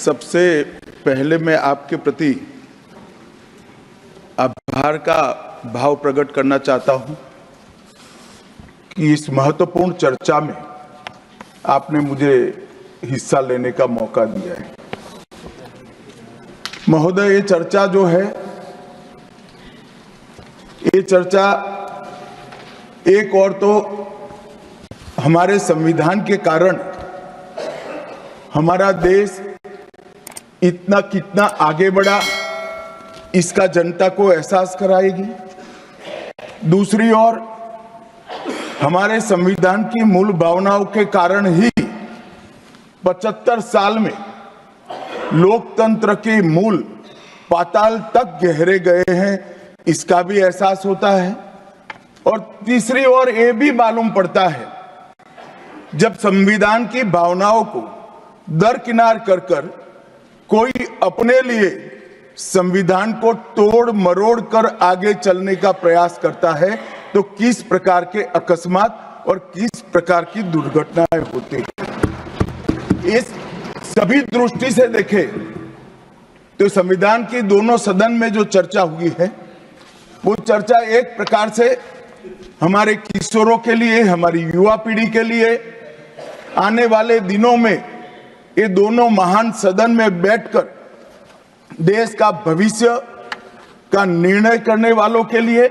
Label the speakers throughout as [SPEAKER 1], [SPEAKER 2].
[SPEAKER 1] सबसे पहले मैं आपके प्रति आभार का भाव प्रकट करना चाहता हूं कि इस महत्वपूर्ण चर्चा में आपने मुझे हिस्सा लेने का मौका दिया है। महोदय, ये चर्चा जो है, ये चर्चा एक और तो हमारे संविधान के कारण हमारा देश इतना कितना आगे बढ़ा इसका जनता को एहसास कराएगी। दूसरी ओर हमारे संविधान की मूल भावनाओं के कारण ही 75 साल में लोकतंत्र के मूल पाताल तक गहरे गए हैं, इसका भी एहसास होता है। और तीसरी ओर ये भी मालूम पड़ता है, जब संविधान की भावनाओं को दरकिनार कर कोई अपने लिए संविधान को तोड़ मरोड़ कर आगे चलने का प्रयास करता है तो किस प्रकार के अकस्मात और किस प्रकार की दुर्घटनाएं होती हैं। इस सभी दृष्टि से देखें तो संविधान की दोनों सदन में जो चर्चा हुई है, वो चर्चा एक प्रकार से हमारे किशोरों के लिए, हमारी युवा पीढ़ी के लिए आने वाले दिनों में ये दोनों महान सदन में बैठकर देश का भविष्य का निर्णय करने वालों के लिए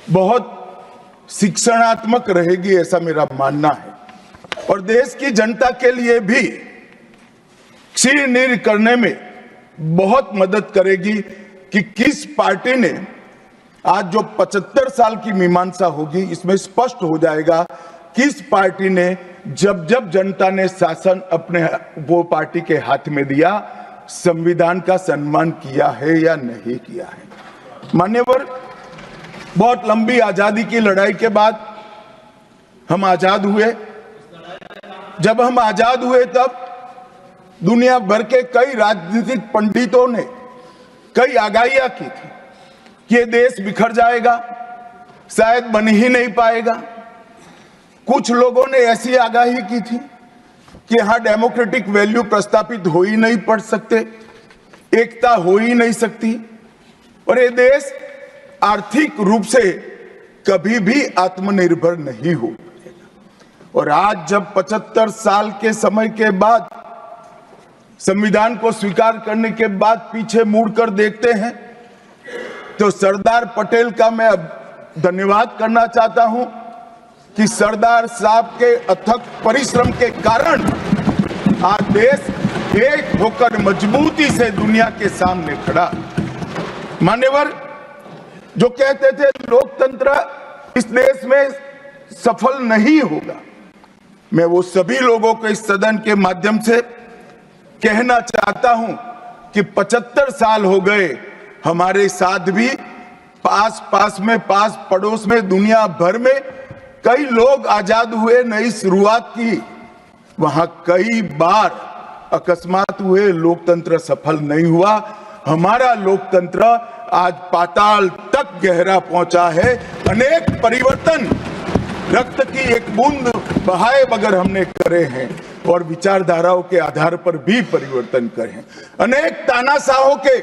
[SPEAKER 1] बहुत शिक्षणात्मक रहेगी, ऐसा मेरा मानना है। और देश की जनता के लिए भी क्षीण करने में बहुत मदद करेगी कि किस पार्टी ने आज जो 75 साल की मीमांसा होगी, इसमें स्पष्ट हो जाएगा किस पार्टी ने जब जब जनता ने शासन अपने वो पार्टी के हाथ में दिया, संविधान का सम्मान किया है या नहीं किया है। मान्यवर, बहुत लंबी आजादी की लड़ाई के बाद हम आजाद हुए। जब हम आजाद हुए तब दुनिया भर के कई राजनीतिक पंडितों ने कई आगाहियां की थी कि ये देश बिखर जाएगा, शायद बन ही नहीं पाएगा। कुछ लोगों ने ऐसी आगाही की थी कि यहां डेमोक्रेटिक वैल्यू प्रस्तापित हो ही नहीं पड़ सकते, एकता हो ही नहीं सकती और ये देश आर्थिक रूप से कभी भी आत्मनिर्भर नहीं हो पाएगा। और आज जब 75 साल के समय के बाद संविधान को स्वीकार करने के बाद पीछे मुड़कर देखते हैं तो सरदार पटेल का मैं धन्यवाद करना चाहता हूं कि सरदार साहब के अथक परिश्रम के कारण आज देश एक होकर मजबूती से दुनिया के सामने खड़ा। मान्यवर, जो कहते थे लोकतंत्र इस देश में सफल नहीं होगा, मैं वो सभी लोगों को इस सदन के माध्यम से कहना चाहता हूं कि 75 साल हो गए, हमारे साथ भी पास पड़ोस में दुनिया भर में कई लोग आजाद हुए, नई शुरुआत की, वहां कई बार अकस्मात हुए, लोकतंत्र सफल नहीं हुआ। हमारा लोकतंत्र आज पाताल तक गहरा पहुंचा है। अनेक परिवर्तन रक्त की एक बूंद बहाए बगैर हमने करे हैं और विचारधाराओं के आधार पर भी परिवर्तन करे हैं। अनेक तानाशाहों के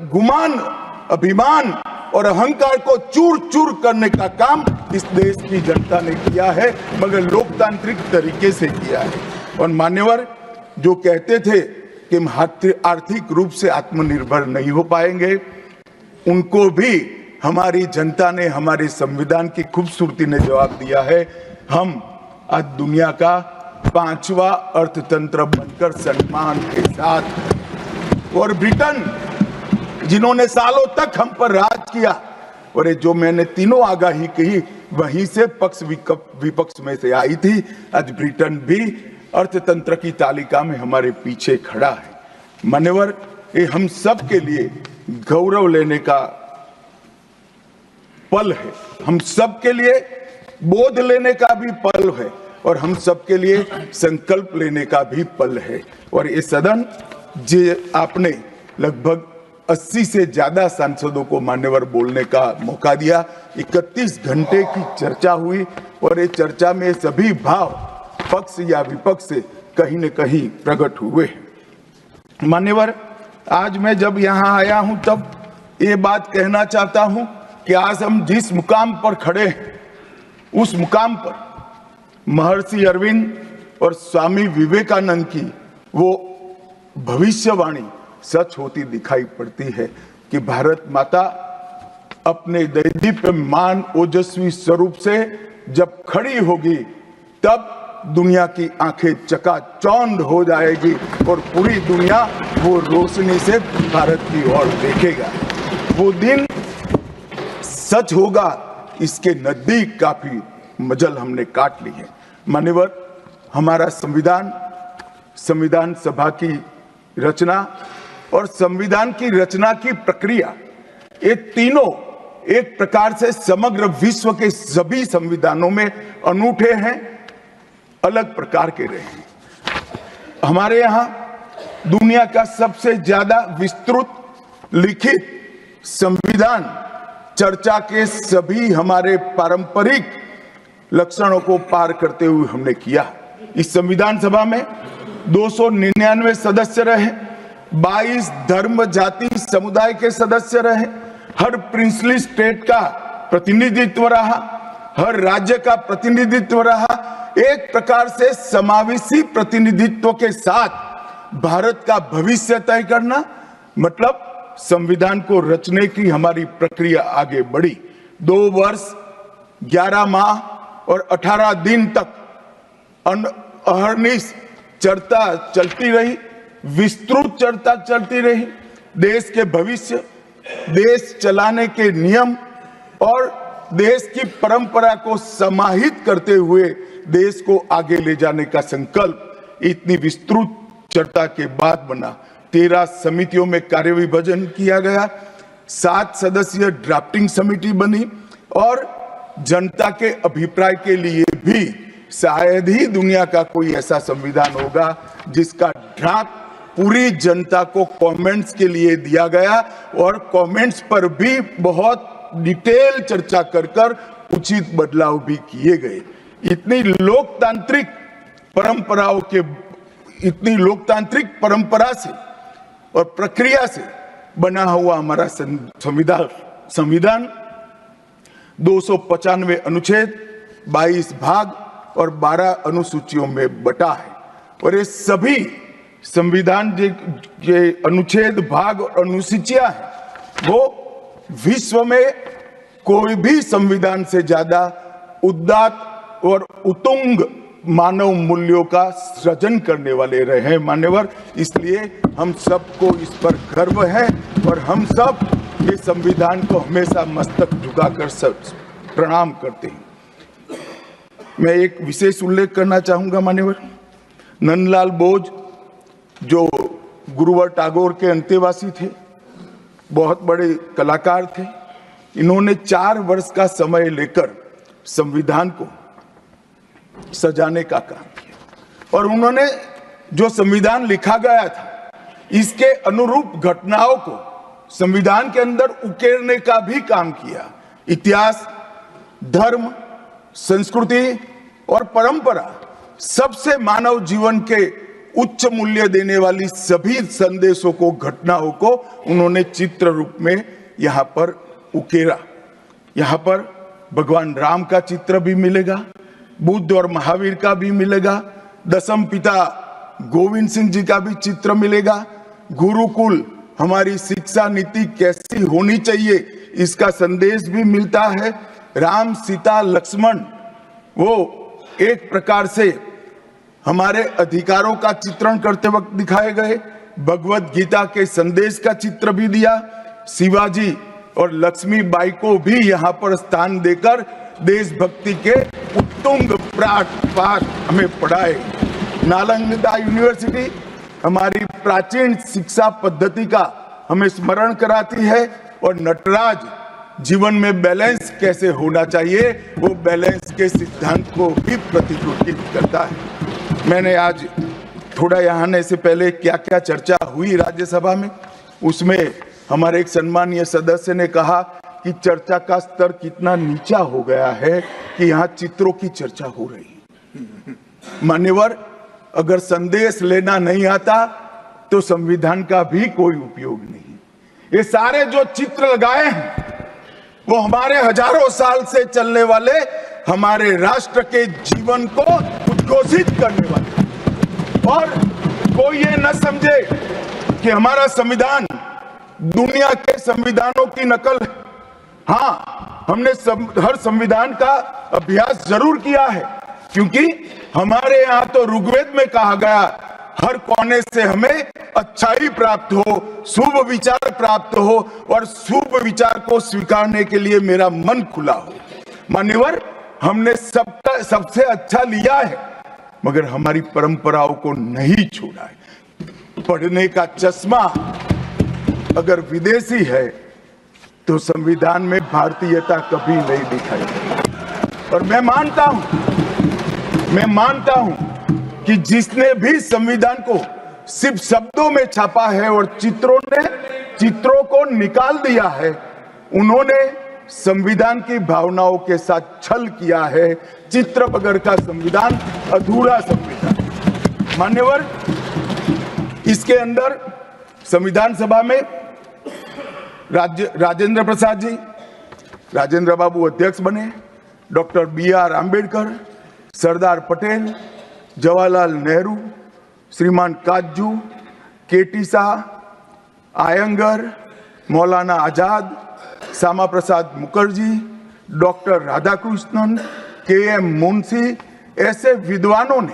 [SPEAKER 1] गुमान, अभिमान और अहंकार को चूर चूर करने का काम इस देश की जनता ने किया है, मगर लोकतांत्रिक तरीके से किया है। और मान्यवर, जो कहते थे कि हम आर्थिक रूप से आत्मनिर्भर नहीं हो पाएंगे, उनको भी हमारी जनता ने, हमारे संविधान की खूबसूरती ने जवाब दिया है। हम आज दुनिया का 5वां अर्थतंत्र बनकर सम्मान के साथ, और ब्रिटेन जिन्होंने सालों तक हम पर राज किया, और ये जो मैंने तीनों आगाही कही वहीं से पक्ष विपक्ष में से आई थी, आज ब्रिटेन भी अर्थतंत्र की तालिका में हमारे पीछे खड़ा है। मान्यवर, ये हम सब के लिए गौरव लेने का पल है, हम सब के लिए बोध लेने का भी पल है और हम सब के लिए संकल्प लेने का भी पल है। और ये सदन जे आपने लगभग 80 से ज्यादा सांसदों को मान्यवर बोलने का मौका दिया, 31 घंटे की चर्चा हुई और ये चर्चा में सभी भाव पक्ष या विपक्ष से कहीं न कहीं प्रकट हुए हैं। मान्यवर, आज मैं जब यहाँ आया हूं तब ये बात कहना चाहता हूं कि आज हम जिस मुकाम पर खड़े हैं उस मुकाम पर महर्षि अरविंद और स्वामी विवेकानंद की वो भविष्यवाणी सच होती दिखाई पड़ती है कि भारत माता अपने दैदीप्यमान ओजस्वी स्वरूप से जब खड़ी होगी तब दुनिया की आंखें चकाचौंध हो जाएगी और पूरी दुनिया वो रोशनी से भारत की ओर देखेगा। वो दिन सच होगा, इसके नजदीक काफी मजल हमने काट ली है। मान्यवर, हमारा संविधान सभा की रचना और संविधान की रचना की प्रक्रिया, ये तीनों एक प्रकार से समग्र विश्व के सभी संविधानों में अनूठे हैं, अलग प्रकार के रहे हैं। हमारे यहाँ दुनिया का सबसे ज्यादा विस्तृत लिखित संविधान चर्चा के सभी हमारे पारंपरिक लक्षणों को पार करते हुए हमने किया। इस संविधान सभा में 299 सदस्य रहे, 22 धर्म जाति समुदाय के सदस्य रहे, हर प्रिंसली स्टेट का प्रतिनिधित्व रहा, हर राज्य का प्रतिनिधित्व रहा। एक प्रकार से समावेशी प्रतिनिधित्व के साथ भारत का भविष्य तय करना, मतलब संविधान को रचने की हमारी प्रक्रिया आगे बढ़ी। 2 वर्ष 11 माह और 18 दिन तक अहर्निश चर्चा चलती रही, विस्तृत चर्चा चलती रही। देश के भविष्य, देश चलाने के नियम और देश की परंपरा को समाहित करते हुए देश को आगे ले जाने का संकल्प इतनी विस्तृत चर्चा के बाद बना। 13 समितियों में कार्य विभाजन किया गया, 7 सदस्यीय ड्राफ्टिंग समिति बनी और जनता के अभिप्राय के लिए भी शायद ही दुनिया का कोई ऐसा संविधान होगा जिसका ड्राफ्ट पूरी जनता को कमेंट्स के लिए दिया गया और कमेंट्स पर भी बहुत डिटेल चर्चा कर उचित बदलाव भी किए गए। इतनी लोकतांत्रिक परंपरा से और प्रक्रिया से बना हुआ हमारा संविधान 295 अनुच्छेद, 22 भाग और 12 अनुसूचियों में बटा है और ये सभी संविधान के अनुच्छेद, भाग और अनुसूचियां हैं वो विश्व में कोई भी संविधान से ज्यादा उदात्त और उत्तुंग मानव मूल्यों का सृजन करने वाले रहे हैं। मान्यवर, इसलिए हम सबको इस पर गर्व है और हम सब ये संविधान को हमेशा मस्तक झुकाकर सब प्रणाम करते हैं। मैं एक विशेष उल्लेख करना चाहूंगा मान्यवर, नंदलाल बोस जो गुरुवर टैगोर के अंतेवासी थे, बहुत बड़े कलाकार थे। इन्होंने 4 वर्ष का समय लेकर संविधान को सजाने का काम किया और उन्होंने जो संविधान लिखा गया था इसके अनुरूप घटनाओं को संविधान के अंदर उकेरने का भी काम किया। इतिहास, धर्म, संस्कृति और परंपरा, सबसे मानव जीवन के उच्च मूल्य देने वाली सभी संदेशों को, घटनाओं को उन्होंने चित्र रूप में यहाँ पर उकेरा। यहाँ पर भगवान राम का चित्र भी मिलेगा, बुद्ध और महावीर का भी मिलेगा, दशम पिता गोविंद सिंह जी का भी चित्र मिलेगा, गुरुकुल हमारी शिक्षा नीति कैसी होनी चाहिए इसका संदेश भी मिलता है, राम सीता लक्ष्मण वो एक प्रकार से हमारे अधिकारों का चित्रण करते वक्त दिखाए गए, भगवत गीता के संदेश का चित्र भी दिया, शिवाजी और लक्ष्मीबाई को भी यहाँ पर स्थान देकर देशभक्ति के उत्तुंग पाठ हमें पढ़ाए। नालंदा यूनिवर्सिटी हमारी प्राचीन शिक्षा पद्धति का हमें स्मरण कराती है और नटराज जीवन में बैलेंस कैसे होना चाहिए वो बैलेंस के सिद्धांत को भी प्रतिरूपित करता है। मैंने आज थोड़ा यहाँ आने से पहले क्या क्या चर्चा हुई राज्यसभा में, उसमें हमारे एक सम्मानीय सदस्य ने कहा कि चर्चा का स्तर कितना नीचा हो गया है कि यहाँ चित्रों की चर्चा हो रही है। मान्यवर, अगर संदेश लेना नहीं आता तो संविधान का भी कोई उपयोग नहीं। ये सारे जो चित्र लगाए हैं वो हमारे हजारों साल से चलने वाले हमारे राष्ट्र के जीवन को उद्घोषित करने वाले। और कोई ये न समझे कि हमारा संविधान दुनिया के संविधानों की नकल है। हाँ, हमने हर संविधान का अभ्यास जरूर किया है, क्योंकि हमारे यहाँ तो ऋग्वेद में कहा गया हर कोने से हमें अच्छाई प्राप्त हो, शुभ विचार प्राप्त हो और शुभ विचार को स्वीकारने के लिए मेरा मन खुला हो। मान्यवर, हमने सबसे अच्छा लिया है, मगर हमारी परंपराओं को नहीं छोड़ा है। पढ़ने का चश्मा अगर विदेशी है तो संविधान में भारतीयता कभी नहीं दिखाई देती। और मैं मानता हूं कि जिसने भी संविधान को सिर्फ शब्दों में छापा है और चित्रों को निकाल दिया है, उन्होंने संविधान की भावनाओं के साथ छल किया है। चित्र बगैर का संविधान अधूरा संविधान। मान्यवर, इसके अंदर संविधान सभा में राजेंद्र प्रसाद जी, राजेंद्र बाबू अध्यक्ष बने, डॉक्टर BR आंबेडकर, सरदार पटेल, जवाहरलाल नेहरू, श्रीमान काजू, KT Shah, Iyengar, Maulana Azad, Shyama Prasad Mukherjee, doctor Radhakrishnan, KM Munshi, ऐसे विद्वानों ने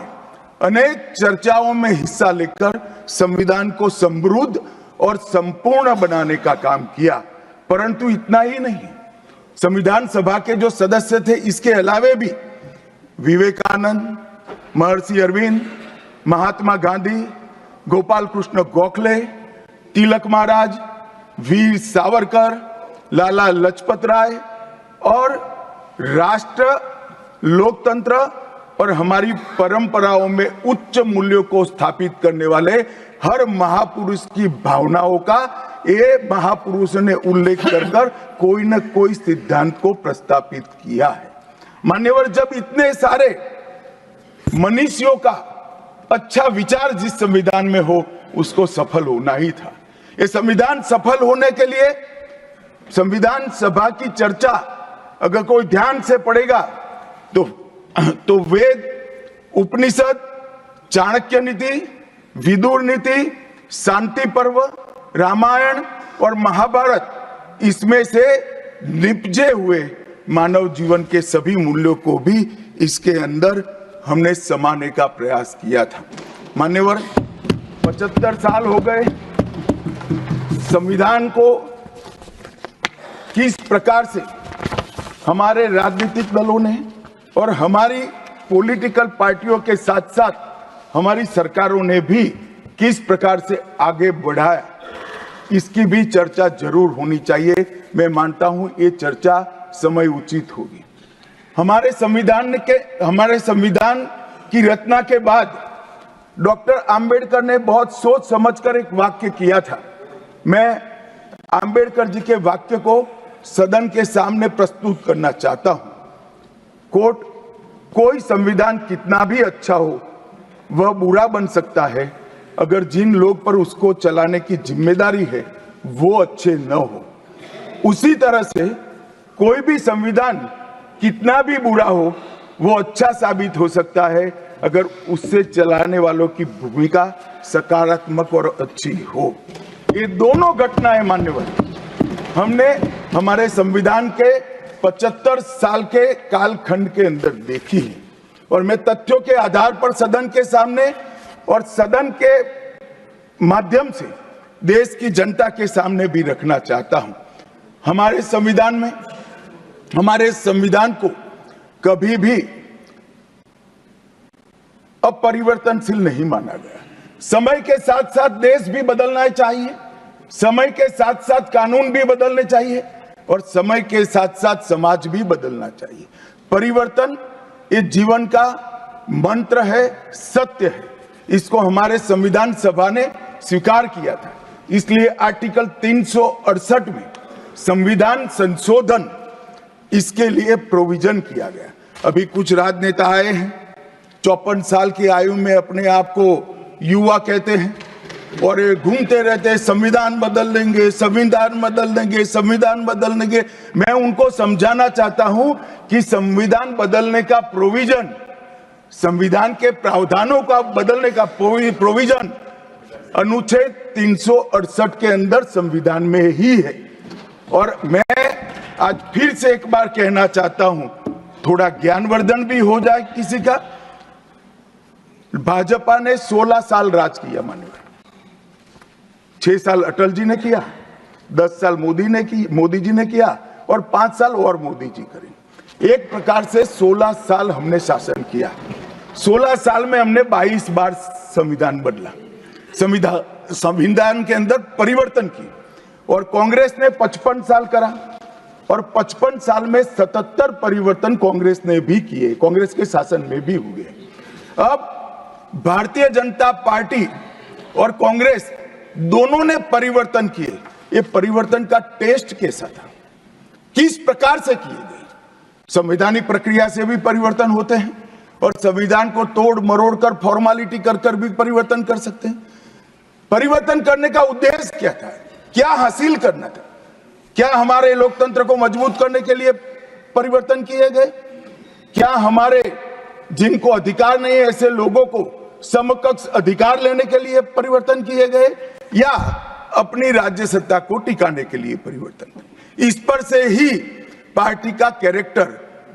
[SPEAKER 1] अनेक चर्चाओं में हिस्सा लेकर संविधान को समृद्ध और संपूर्ण बनाने का काम किया। परंतु इतना ही नहीं, संविधान सभा के जो सदस्य थे, इसके अलावे भी विवेकानंद, महर्षि अरविंद, महात्मा गांधी, गोपाल कृष्ण गोखले, तिलक महाराज, वीर सावरकर, लाला लजपत राय और राष्ट्र, लोकतंत्र और हमारी परंपराओं में उच्च मूल्यों को स्थापित करने वाले हर महापुरुष की भावनाओं का ये महापुरुष ने उल्लेख कर कोई न कोई सिद्धांत को प्रस्तापित किया है। मान्यवर, जब इतने सारे मनुष्यों का अच्छा विचार जिस संविधान में हो, उसको सफल होना ही था। ये संविधान सफल होने के लिए संविधान सभा की चर्चा अगर कोई ध्यान से पढ़ेगा तो वेद, उपनिषद, चाणक्य नीति, विदुर नीति, शांति पर्व, रामायण और महाभारत, इसमें से निपजे हुए मानव जीवन के सभी मूल्यों को भी इसके अंदर हमने समाने का प्रयास किया था। मान्यवर, 75 साल हो गए संविधान को किस प्रकार से हमारे राजनीतिक दलों ने और हमारी पॉलिटिकल पार्टियों के साथ साथ हमारी सरकारों ने भी किस प्रकार से आगे बढ़ाया, इसकी भी चर्चा जरूर होनी चाहिए। मैं मानता हूं ये चर्चा समय उचित होगी। हमारे संविधान की रचना के बाद डॉक्टर आंबेडकर ने बहुत सोच समझकर एक वाक्य किया था। मैं आंबेडकर जी के वाक्य को सदन के सामने प्रस्तुत करना चाहता हूं। कोट, कोई संविधान कितना भी अच्छा हो, वह बुरा बन सकता है अगर जिन लोग पर उसको चलाने की जिम्मेदारी है वो अच्छे न हो। उसी तरह से कोई भी संविधान कितना भी बुरा हो, वो अच्छा साबित हो सकता है अगर उससे चलाने वालों की भूमिका सकारात्मक और अच्छी हो। ये दोनों घटनाएं मान्यवर हमने हमारे संविधान के 75 साल के कालखंड के अंदर देखी है और मैं तथ्यों के आधार पर सदन के सामने और सदन के माध्यम से देश की जनता के सामने भी रखना चाहता हूं। हमारे संविधान को कभी भी अपरिवर्तनशील नहीं माना गया। समय के साथ साथ देश भी बदलना चाहिए, समय के साथ साथ कानून भी बदलने चाहिए और समय के साथ साथ समाज भी बदलना चाहिए। परिवर्तन ये जीवन का मंत्र है, सत्य है। इसको हमारे संविधान सभा ने स्वीकार किया था। इसलिए आर्टिकल 368 में संविधान संशोधन इसके लिए प्रोविजन किया गया। अभी कुछ राजनेता आए हैं, 54 साल की आयु में अपने आप को युवा कहते हैं और ये घूमते रहते हैं, संविधान बदल देंगे, संविधान बदल देंगे, संविधान बदल देंगे। मैं उनको समझाना चाहता हूं कि संविधान बदलने का प्रोविजन, संविधान के प्रावधानों का बदलने का प्रोविजन अनुच्छेद 368 के अंदर संविधान में ही है। और मैं आज फिर से एक बार कहना चाहता हूं, थोड़ा ज्ञानवर्धन भी हो जाए किसी का। भाजपा ने 16 साल राज किया, माननीय 6 साल अटल जी ने किया, 10 साल मोदी जी ने किया और 5 साल और मोदी जी करें। एक प्रकार से 16 साल हमने शासन किया। 16 साल में हमने 22 बार संविधान बदला, संविधान के अंदर परिवर्तन की। और कांग्रेस ने 55 साल करा और 55 साल में 77 परिवर्तन कांग्रेस ने भी किए, कांग्रेस के शासन में भी हुए। अब भारतीय जनता पार्टी और कांग्रेस दोनों ने परिवर्तन किए। ये परिवर्तन का टेस्ट कैसा था, किस प्रकार से किए गए? संवैधानिक प्रक्रिया से भी परिवर्तन होते हैं और संविधान को तोड़ मरोड़ कर, फॉर्मेलिटी कर कर भी परिवर्तन कर सकते हैं। परिवर्तन करने का उद्देश्य क्या था, क्या हासिल करना था? क्या हमारे लोकतंत्र को मजबूत करने के लिए परिवर्तन किए गए? क्या हमारे जिनको अधिकार नहीं है ऐसे लोगों को समकक्ष अधिकार लेने के लिए परिवर्तन किए गए, या अपनी राज्य सत्ता को टिकाने के लिए परिवर्तन? इस पर से ही पार्टी का कैरेक्टर,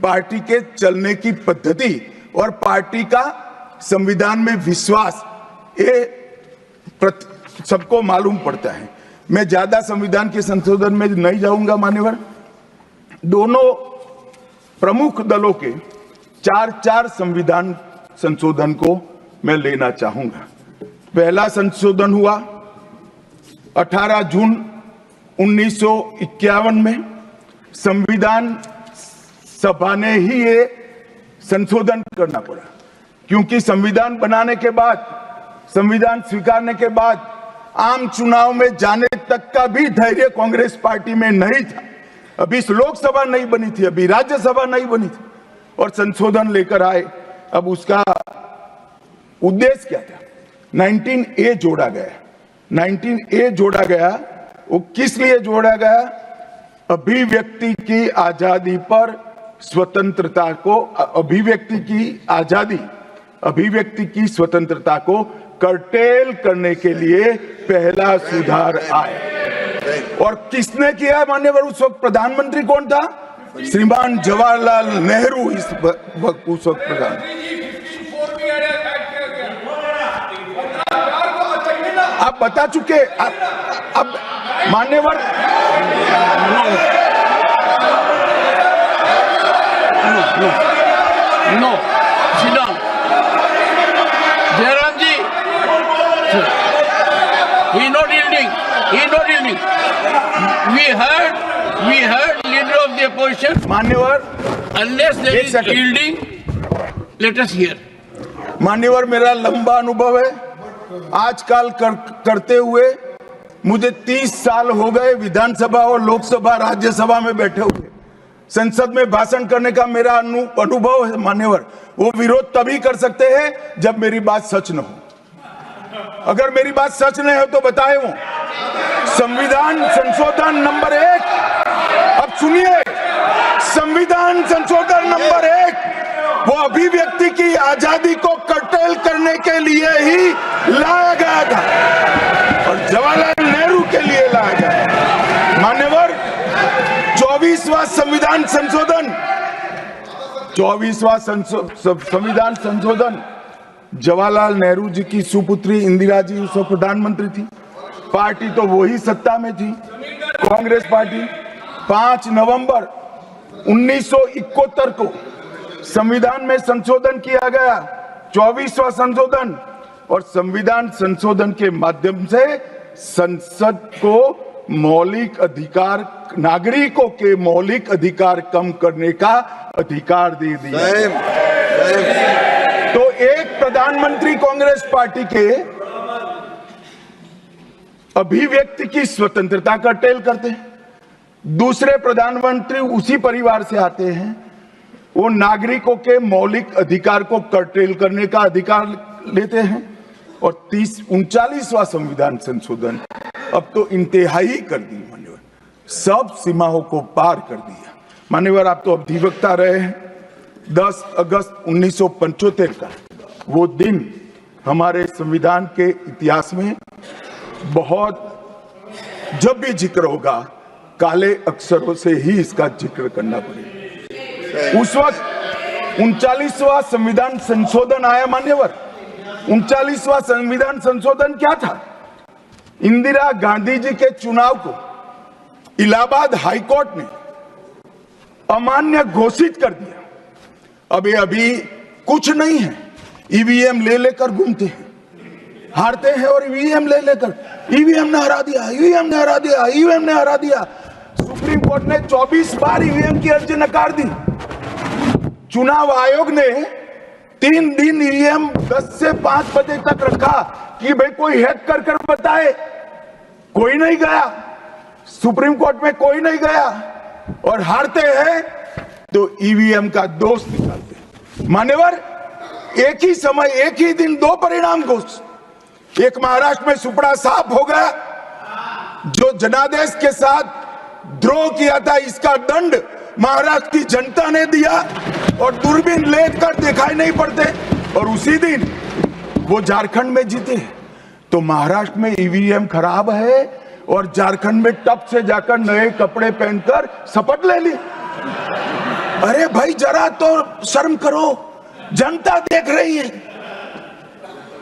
[SPEAKER 1] पार्टी के चलने की पद्धति और पार्टी का संविधान में विश्वास, ये सबको मालूम पड़ता है। मैं ज्यादा संविधान के संशोधन में नहीं जाऊंगा मान्यवर। दोनों प्रमुख दलों के 4 संविधान संशोधन को मैं लेना चाहूंगा। पहला संशोधन हुआ 18 जून 1951 में। संविधान सभा ने ही ये संशोधन करना पड़ा, क्योंकि संविधान बनाने के बाद, संविधान स्वीकारने के बाद आम चुनाव में जाने तक का भी धैर्य कांग्रेस पार्टी में नहीं था। अभी लोकसभा नहीं बनी थी, अभी राज्यसभा नहीं बनी थी और संशोधन लेकर आए। अब उसका उद्देश्य क्या था? 19A जोड़ा गया। 19A जोड़ा गया, वो किस लिए जोड़ा गया? अभिव्यक्ति की आजादी पर स्वतंत्रता को, अभिव्यक्ति की आजादी, अभिव्यक्ति की स्वतंत्रता को कर्टेल करने के लिए पहला सुधार आया। और किसने किया मान्यवर? उस वक्त प्रधानमंत्री कौन था? श्रीमान जवाहरलाल नेहरू इस वक्त उस वक्त प्रधान। आप बता चुके। अब मान्यवर
[SPEAKER 2] no sit down. Jairam ji, he not yielding. He not yielding. We heard leader of the opposition.
[SPEAKER 1] मान्यवर,
[SPEAKER 2] Unless there is yielding, let us hear.
[SPEAKER 1] मान्यवर, मेरा लंबा अनुभव है आजकल करते हुए। मुझे 30 साल हो गए विधानसभा और लोकसभा राज्यसभा में बैठे हुए। संसद में भाषण करने का मेरा अनुभव है मान्यवर। वो विरोध तभी कर सकते हैं जब मेरी बात सच न हो। अगर मेरी बात सच नहीं हो तो बताए वो। संविधान संशोधन नंबर 1, अब सुनिए, संविधान संशोधन नंबर 1 वो अभिव्यक्ति की आजादी को कर्टेल करने के लिए ही लाया गया था और जवाहरलाल नेहरू के लिए लाया गया। मान्यवर, 24वां संविधान संशोधन, 24वां संविधान संशोधन जवाहरलाल नेहरू जी की सुपुत्री इंदिरा जी उस वक्त प्रधानमंत्री थी। पार्टी तो वही सत्ता में थी, कांग्रेस पार्टी। 5 नवंबर 1971 को संविधान में संशोधन किया गया, 24वां संशोधन। और संविधान संशोधन के माध्यम से संसद को मौलिक अधिकार, नागरिकों के मौलिक अधिकार कम करने का अधिकार दे दिया। तो एक प्रधानमंत्री कांग्रेस पार्टी के अभिव्यक्ति की स्वतंत्रता का टेल करते हैं, दूसरे प्रधानमंत्री उसी परिवार से आते हैं, वो नागरिकों के मौलिक अधिकार को कर्टेल करने का अधिकार लेते हैं। और 39वां संविधान संशोधन अब तो इंतहाई कर दी मान्यवर, सब सीमाओं को पार कर दिया। मान्यवर आप तो अधिवक्ता रहे हैं, 10 अगस्त 1975 का वो दिन हमारे संविधान के इतिहास में बहुत, जब भी जिक्र होगा काले अक्षरों से ही इसका जिक्र करना पड़ेगा। उस वक्त 39वां संविधान संशोधन आया मान्यवर। 39वां संविधान संशोधन क्या था? इंदिरा गांधी जी के चुनाव को इलाहाबाद हाईकोर्ट ने अमान्य घोषित कर दिया। अभी कुछ नहीं है, ईवीएम ले लेकर घूमते हैं, हारते हैं और ईवीएम ले लेकर, ईवीएम ने हरा दिया, ईवीएम ने हरा दिया, ईवीएम ने हरा दिया। सुप्रीम कोर्ट ने 24 बार ईवीएम की अर्जी नकार दी। चुनाव आयोग ने 3 दिन ईवीएम 10 से 5 बजे तक रखा कि भाई कोई हैक कर बताए, कोई नहीं गया, सुप्रीम कोर्ट में कोई नहीं गया, और हारते हैं तो ईवीएम का दोष निकालते। मान्यवर एक ही समय, एक ही दिन 2 परिणाम घोषित। एक महाराष्ट्र में सुपड़ा साफ हो गया, जो जनादेश के साथ द्रोह किया था इसका दंड महाराष्ट्र की जनता ने दिया और दूरबीन लेकर दिखाई नहीं पड़ते, और उसी दिन वो झारखंड में जीते। तो महाराष्ट्र में ईवीएम खराब है और झारखंड में टप से जाकर नए कपड़े पहनकर शपथ ले ली। अरे भाई जरा तो शर्म करो, जनता देख रही है।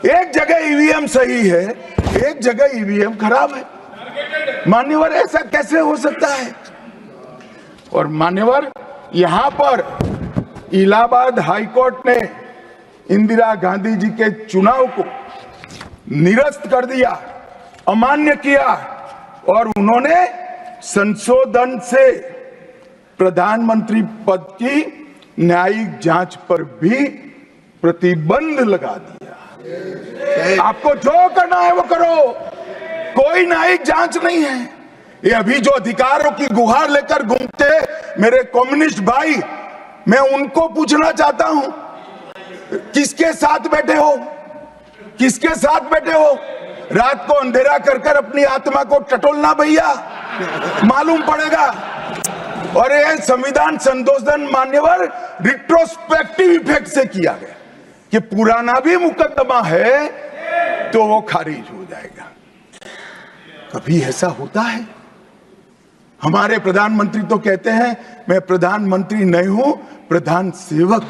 [SPEAKER 1] एक जगह ईवीएम सही है, एक जगह ईवीएम खराब है। मान्यवर ऐसा कैसे हो सकता है? और मान्यवर यहां पर इलाहाबाद हाईकोर्ट ने इंदिरा गांधी जी के चुनाव को निरस्त कर दिया, अमान्य किया, और उन्होंने संशोधन से प्रधानमंत्री पद की न्यायिक जांच पर भी प्रतिबंध लगा दिया। आपको जो करना है वो करो, कोई न्यायिक जांच नहीं है। ये अभी जो अधिकारों की गुहार लेकर घूमते मेरे कम्युनिस्ट भाई, मैं उनको पूछना चाहता हूं, किसके साथ बैठे हो? किसके साथ बैठे हो? रात को अंधेरा कर अपनी आत्मा को टटोलना भैया, मालूम पड़ेगा। और ये संविधान संशोधन मान्यवर रिट्रोस्पेक्टिव इफेक्ट से किया गया कि पुराना भी मुकदमा है तो वो खारिज हो जाएगा। कभी ऐसा होता है? हमारे प्रधानमंत्री तो कहते हैं मैं प्रधानमंत्री नहीं हूं, प्रधान सेवक।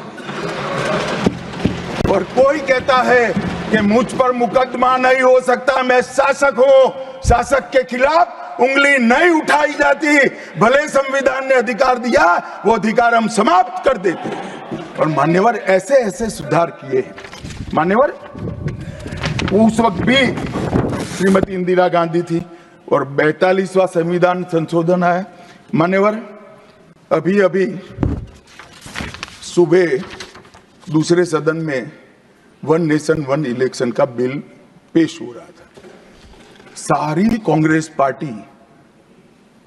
[SPEAKER 1] और कोई कहता है कि मुझ पर मुकदमा नहीं हो सकता, मैं शासक हूं, शासक के खिलाफ उंगली नहीं उठाई जाती। भले संविधान ने अधिकार दिया, वो अधिकार हम समाप्त कर देते हैं। और मान्यवर ऐसे ऐसे सुधार किए हैं। मान्यवर उस वक्त भी श्रीमती इंदिरा गांधी थी और 42वां संविधान संशोधन आया। मान्यवर अभी सुबह दूसरे सदन में 1 नेशन 1 इलेक्शन का बिल पेश हो रहा था। सारी कांग्रेस पार्टी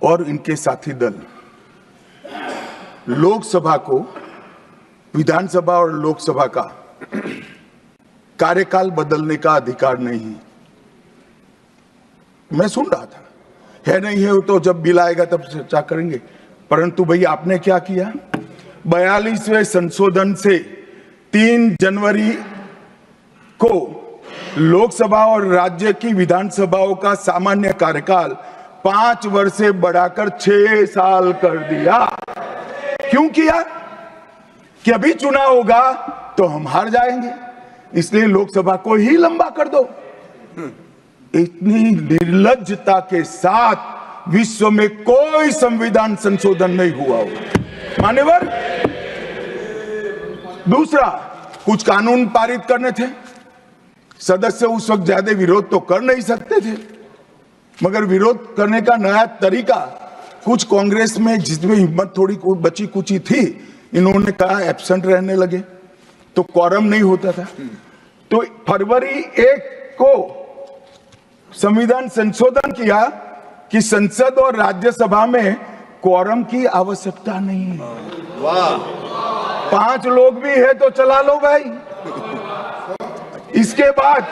[SPEAKER 1] और इनके साथी दल लोकसभा को, विधानसभा और लोकसभा का कार्यकाल बदलने का अधिकार नहीं। मैं सुन रहा था, है नहीं है तो जब बिल आएगा तब चर्चा करेंगे। परंतु भाई आपने क्या किया? 42वें संशोधन से 3 जनवरी को लोकसभा और राज्य की विधानसभाओं का सामान्य कार्यकाल 5 वर्ष से बढ़ाकर 6 साल कर दिया। क्यों किया? कि अभी चुनाव होगा तो हम हार जाएंगे, इसलिए लोकसभा को ही लंबा कर दो। इतनी निर्लज्जता के साथ विश्व में कोई संविधान संशोधन नहीं हुआ होगा। मान्यवर दूसरा, कुछ कानून पारित करने थे, सदस्य उस वक्त ज्यादा विरोध तो कर नहीं सकते थे, मगर विरोध करने का नया तरीका कुछ कांग्रेस में जिसमें हिम्मत थोड़ी बची कुची थी, इन्होंने कहा एब्सेंट रहने लगे तो क्वारम नहीं होता था। तो फरवरी 1 को संविधान संशोधन किया कि संसद और राज्यसभा में क्वारम की आवश्यकता नहीं है। वाह, 5 लोग भी है तो चला लो भाई। इसके बाद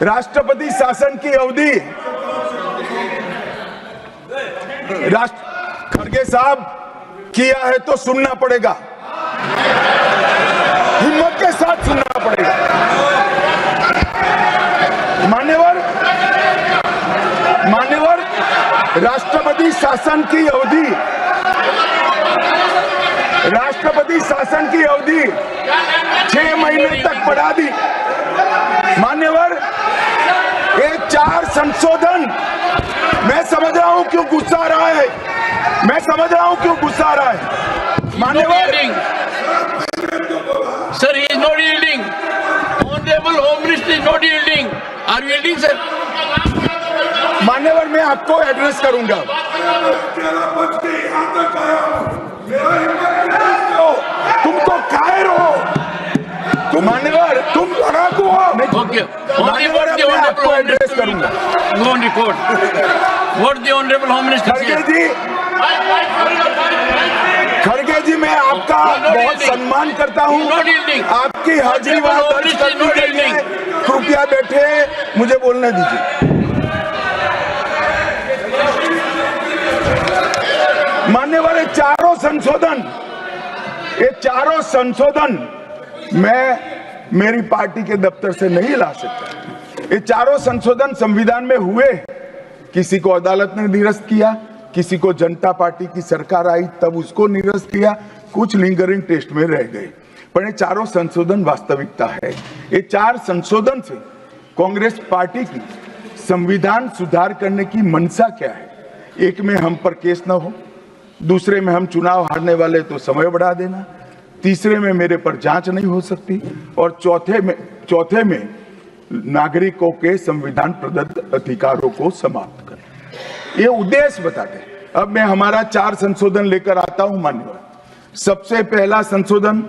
[SPEAKER 1] राष्ट्रपति शासन की अवधि, खड़गे साहब किया है तो सुनना पड़ेगा, हिम्मत के साथ सुनना पड़ेगा। मान्यवर, राष्ट्रपति शासन की अवधि, राष्ट्रपति शासन की अवधि 6 महीने तक बढ़ा दी। मान्यवर, ये 4 संशोधन, मैं समझ रहा हूं क्यों गुस्सा आ रहा है, मैं समझ रहा हूं क्यों गुस्सा आ रहा है। मान्यवर,
[SPEAKER 2] sir, he is not yielding. Honorable Home Minister is not yielding. Are you yielding, sir?
[SPEAKER 1] मान्यवर, मैं आपको एड्रेस करूंगा। तुम तो कायर हो, मान्यवर, तुम लड़ाकू हो।
[SPEAKER 2] Okay.
[SPEAKER 1] मान्यवर, मैं आपको एड्रेस करूंगा।
[SPEAKER 2] Go on record. What the Honorable Home Minister said.
[SPEAKER 1] खड़गे जी, मैं आपका बहुत सम्मान करता हूं, आपकी हाजिरी वहां दर्ज कर दी गई है। कृपया बैठे, मुझे बोलने दीजिए। मान्यवर, ये चारों संशोधन मैं मेरी पार्टी के दफ्तर से नहीं ला सकता। ये चारों संशोधन संविधान में हुए, किसी को अदालत ने निरस्त किया, किसी को जनता पार्टी की सरकार आई तब उसको निरस्त किया, कुछ लिंगरिंग टेस्ट में रह गए, पर ये चारों संशोधन वास्तविकता है। ये 4 संशोधन से कांग्रेस पार्टी की संविधान सुधार करने की मंशा क्या है? एक में हम पर केस ना हो, दूसरे में हम चुनाव हारने वाले तो समय बढ़ा देना, तीसरे में मेरे पर जांच नहीं हो सकती, और चौथे में नागरिकों के संविधान प्रदत्त अधिकारों को समाप्त करना। ये उद्देश्य बताते हैं। अब मैं हमारा 4 संशोधन लेकर आता हूं। मान्यवर, सबसे पहला संशोधन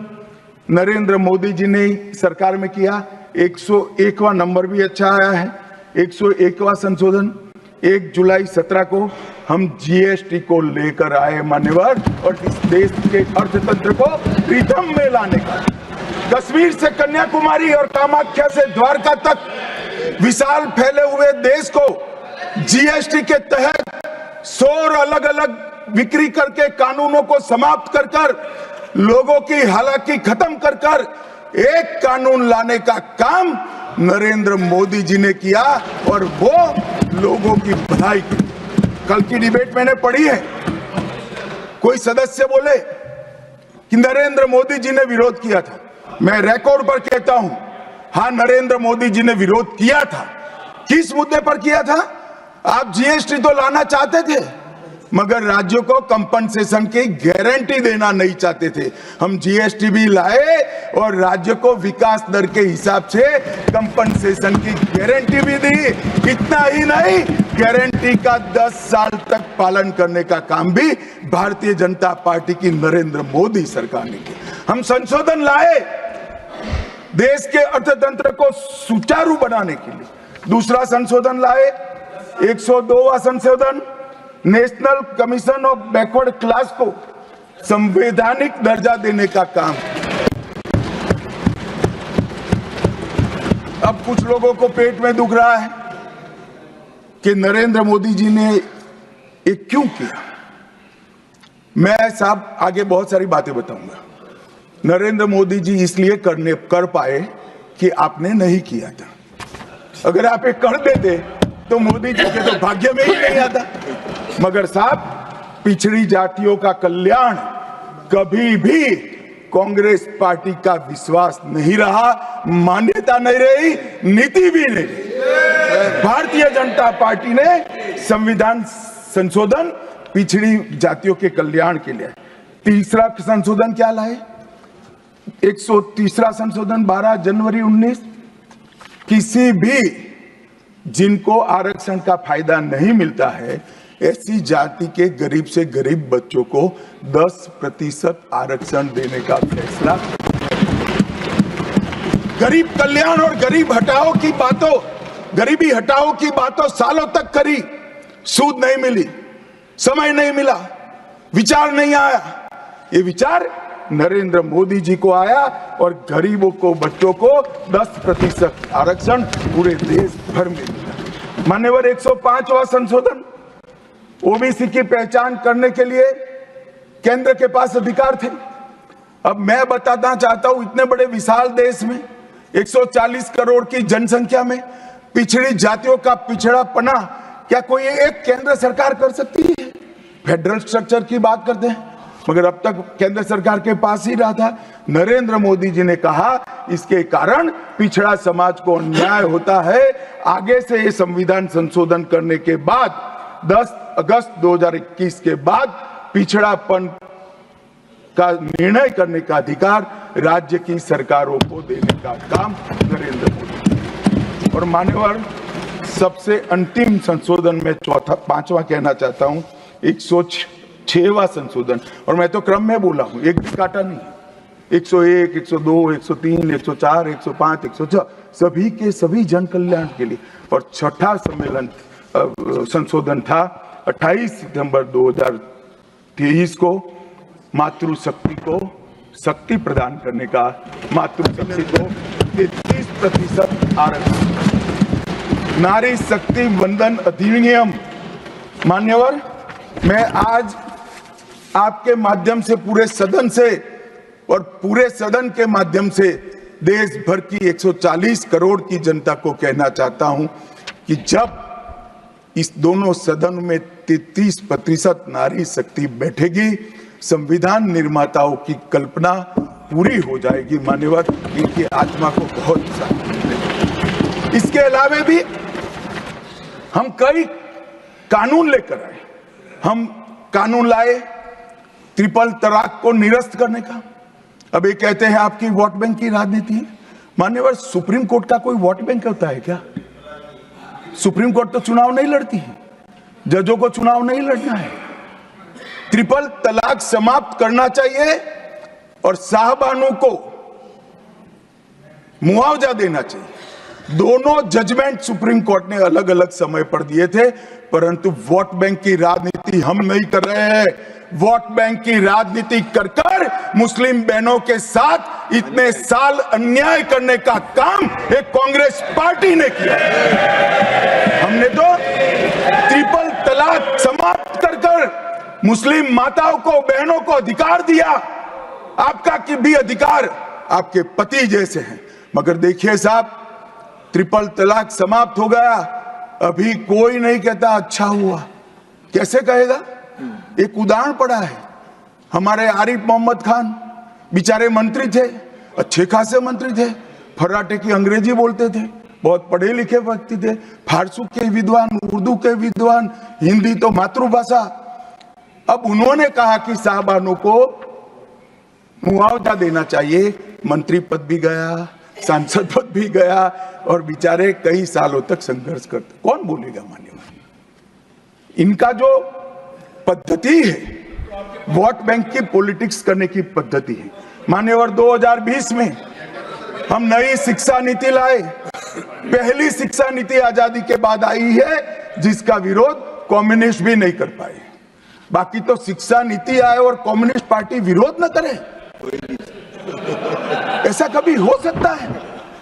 [SPEAKER 1] नरेंद्र मोदी जी ने सरकार में किया, 101वां नंबर भी अच्छा आया है। 101वां संशोधन 1 जुलाई 17 को हम जीएसटी को लेकर आए मान्यवर, और इस देश के अर्थतंत्र को रिदम में लाने का। कश्मीर से कन्याकुमारी और कामाख्या से द्वारका तक विशाल फैले हुए देश को जीएसटी के तहत 100 अलग अलग बिक्री करके कानूनों को समाप्त कर लोगों की हालाकी खत्म कर एक कानून लाने का काम नरेंद्र मोदी जी ने किया, और वो लोगों की भलाई की। कल की डिबेट मैंने पढ़ी है, कोई सदस्य बोले कि नरेंद्र मोदी जी ने विरोध किया था। मैं रिकॉर्ड पर कहता हूं, हां, नरेंद्र मोदी जी ने विरोध किया था। किस मुद्दे पर किया था? आप जीएसटी तो लाना चाहते थे, मगर राज्यों को कंपनसेशन की गारंटी देना नहीं चाहते थे। हम जीएसटी भी लाए और राज्य को विकास दर के हिसाब से कंपनसेशन की गारंटी भी दी। इतना ही नहीं, गारंटी का 10 साल तक पालन करने का काम भी भारतीय जनता पार्टी की नरेंद्र मोदी सरकार ने किया। हम संशोधन लाए देश के अर्थतंत्र को सुचारू बनाने के लिए। दूसरा संशोधन लाए, 102वां संशोधन, national commission of backward class को संवैधानिक दर्जा देने का काम। अब कुछ लोगों को पेट में दुख रहा है कि नरेंद्र मोदी जी ने ये क्यों किया। मैं साहब आगे बहुत सारी बातें बताऊंगा। नरेंद्र मोदी जी इसलिए कर पाए कि आपने नहीं किया था। अगर आप ये कर देते तो मोदी जी के तो भाग्य में ही नहीं आता। मगर साहब, पिछड़ी जातियों का कल्याण कभी भी कांग्रेस पार्टी का विश्वास नहीं रहा, मान्यता नहीं रही, नीति भी नहीं रही। भारतीय जनता पार्टी ने संविधान संशोधन पिछड़ी जातियों के कल्याण के लिए। तीसरा संशोधन क्या लाए? 130वां संशोधन 12 जनवरी 19, किसी भी जिनको आरक्षण का फायदा नहीं मिलता है, ऐसी जाति के गरीब से गरीब बच्चों को 10% आरक्षण देने का फैसला। गरीब कल्याण और गरीबी हटाओ की बातों सालों तक करी, सूद नहीं मिली, समय नहीं मिला, विचार नहीं आया। ये विचार नरेंद्र मोदी जी को आया और गरीबों को, बच्चों को 10% आरक्षण पूरे देश भर में मिला। मान्यवर 105वां संशोधन, ओबीसी की पहचान करने के लिए केंद्र के पास अधिकार थे। अब मैं बताना चाहता हूं, इतने बड़े विशाल देश में 140 करोड़ की जनसंख्या में पिछड़ी जातियों का पिछड़ापना क्या कोई एक केंद्र सरकार कर सकती है? फेडरल स्ट्रक्चर की बात करते हैं, मगर अब तक केंद्र सरकार के पास ही रहा था। नरेंद्र मोदी जी ने कहा इसके कारण पिछड़ा समाज को अन्याय होता है। आगे से ये संविधान संशोधन करने के बाद 10 अगस्त 2021 के बाद पिछड़ापन का निर्णय करने का अधिकार राज्य की सरकारों को देने का काम नरेंद्र मोदी। और मान्यवर सबसे अंतिम संशोधन में पांचवा कहना चाहता हूं, 106वां संशोधन, और मैं तो क्रम में बोला हूं, एक भी काटा नहीं। 101, 102, 103, 104, 105, 106 सभी के सभी जन कल्याण के लिए। और छठा सम्मेलन संशोधन था 28 सितंबर 2023 को, मातृशक्ति को शक्ति प्रदान करने का, मातृशक्ति को 33% आरक्षण, नारी शक्ति वंदन अधिनियम। मान्यवर, मैं आज आपके माध्यम से पूरे सदन से और पूरे सदन के माध्यम से देश भर की 140 करोड़ की जनता को कहना चाहता हूं कि जब इस दोनों सदन में 33% नारी शक्ति बैठेगी, संविधान निर्माताओं की कल्पना पूरी हो जाएगी। मान्यवर, इनकी आत्मा को बहुत शांति मिलेगी। इसके अलावा भी हम कई कानून लेकर आए। हम कानून लाए ट्रिपल तलाक को निरस्त करने का। अब ये कहते हैं आपकी वोट बैंक की राजनीति है। मान्यवर, सुप्रीम कोर्ट का कोई वोट बैंक होता है क्या? सुप्रीम कोर्ट तो चुनाव नहीं लड़ती है, जजों को चुनाव नहीं लड़ना है। ट्रिपल तलाक समाप्त करना चाहिए और साहबानों को मुआवजा देना चाहिए। दोनों जजमेंट सुप्रीम कोर्ट ने अलग अलग समय पर दिए थे, परंतु वोट बैंक की राजनीति हम नहीं कर रहे हैं। वोट बैंक की राजनीति कर कर मुस्लिम बहनों के साथ इतने साल अन्याय करने का काम एक कांग्रेस पार्टी ने किया। हमने तो ट्रिपल तलाक समाप्त कर कर मुस्लिम माताओं को, बहनों को अधिकार दिया। आपका कि भी अधिकार आपके पति जैसे हैं, मगर देखिए साहब, ट्रिपल तलाक समाप्त हो गया, अभी कोई नहीं कहता अच्छा हुआ। कैसे कहेगा? एक उदाहरण पड़ा है, हमारे आरिफ मोहम्मद खान बेचारे मंत्री थे, अच्छे खासे मंत्री थे, फर्राटे की अंग्रेजी बोलते थे, बहुत पढ़े लिखे व्यक्ति थे, फारसी के विद्वान, उर्दू के विद्वान, हिंदी तो मातृभाषा। अब उन्होंने कहा कि साहबानों को मुआवजा देना चाहिए। मंत्री पद भी गया, सांसद पद भी गया, और बेचारे कई सालों तक संघर्ष करते। कौन बोलेगा? मान्यवर, इनका जो पद्धति है वोट बैंक की पॉलिटिक्स करने की पद्धति है। मान्यवर, 2020 में हम नई शिक्षा नीति लाए। पहली शिक्षा नीति आजादी के बाद आई है जिसका विरोध कम्युनिस्ट भी नहीं कर पाए। बाकी तो शिक्षा नीति आए और कम्युनिस्ट पार्टी विरोध न करे, ऐसा कभी हो सकता है?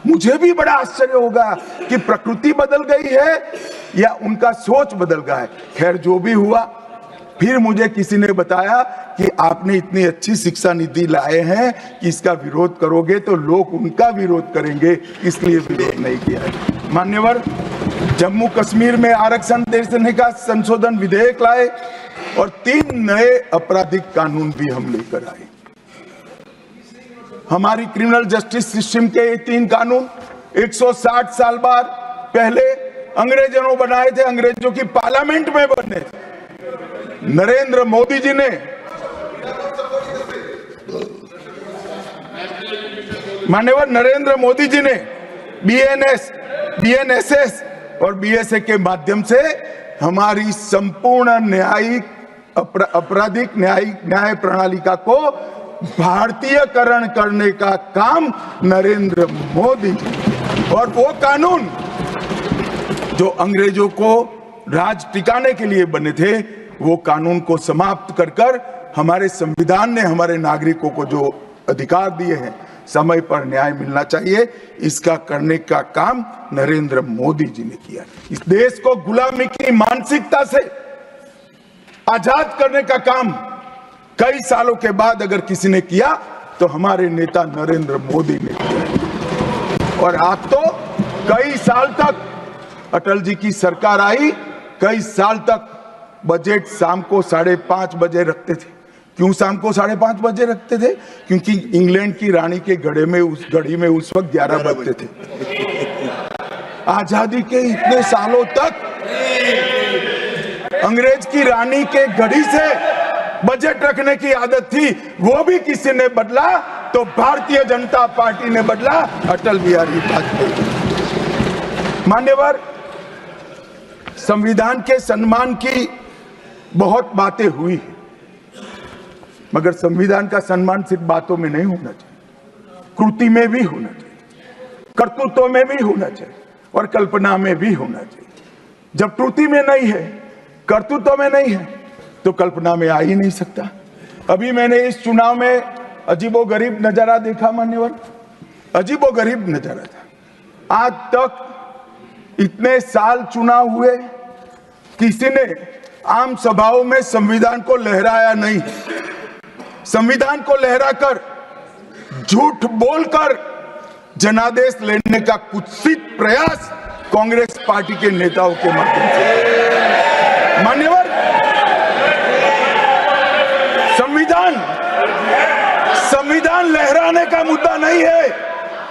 [SPEAKER 1] मुझे भी बड़ा आश्चर्य होगा कि प्रकृति बदल गई है या उनका सोच बदल गया है। खैर, जो भी हुआ, फिर मुझे किसी ने बताया कि आपने इतनी अच्छी शिक्षा नीति लाए हैं कि इसका विरोध करोगे तो लोग उनका विरोध करेंगे, इसलिए विरोध नहीं किया है। मान्यवर, जम्मू कश्मीर में आरक्षण देने का संशोधन विधेयक लाए और 3 नए आपराधिक कानून भी हम लेकर आए। हमारी क्रिमिनल जस्टिस सिस्टम के ये 3 कानून 160 साल बाद पहले अंग्रेजों ने बनाए थे, अंग्रेजों की पार्लियामेंट में बने थे। नरेंद्र मोदी जी ने, माननीय नरेंद्र मोदी जी ने बीएनएस, बीएनएसएस और बीएसए के माध्यम से हमारी संपूर्ण न्यायिक आपराधिक न्याय प्रणालिका को भारतीयकरण करने का काम नरेंद्र मोदी जी। और वो कानून जो अंग्रेजों को राज टिकाने के लिए बने थे, वो कानून को समाप्त कर कर हमारे संविधान ने हमारे नागरिकों को जो अधिकार दिए हैं, समय पर न्याय मिलना चाहिए। इसका करने का काम नरेंद्र मोदी जी ने किया। इस देश को गुलामी की मानसिकता से आजाद करने का काम कई सालों के बाद अगर किसी ने किया तो हमारे नेता नरेंद्र मोदी ने किया। और आप तो कई साल तक, अटल जी की सरकार आई, कई साल तक बजट शाम को 5:30 बजे रखते थे। क्यों शाम को 5:30 बजे रखते थे? क्योंकि इंग्लैंड की रानी के घड़ी में उस वक्त 11 बजते थे। आजादी के इतने सालों तक अंग्रेज की रानी के घड़ी से बजट रखने की आदत थी, वो भी किसी ने बदला तो भारतीय जनता पार्टी ने बदला, अटल बिहारी वाजपेयी। मान्यवर, संविधान के सम्मान की बहुत बातें हुई है, मगर संविधान का सम्मान सिर्फ बातों में नहीं होना चाहिए, कृति में भी होना चाहिए, कर्तृत्व में भी होना चाहिए और कल्पना में भी होना चाहिए। जब कृति में नहीं है, कर्तृत्व में नहीं है, तो कल्पना में आ ही नहीं सकता। अभी मैंने इस चुनाव में अजीबोगरीब नजारा देखा मान्यवर, अजीबोगरीब नजारा था। आज तक इतने साल चुनाव हुए, किसी ने आम सभाओं में संविधान को लहराया नहीं। संविधान को लहराकर, झूठ बोलकर जनादेश लेने का कुत्सित प्रयास कांग्रेस पार्टी के नेताओं के माध्यम से। मान्यवर, संविधान लहराने का मुद्दा नहीं है,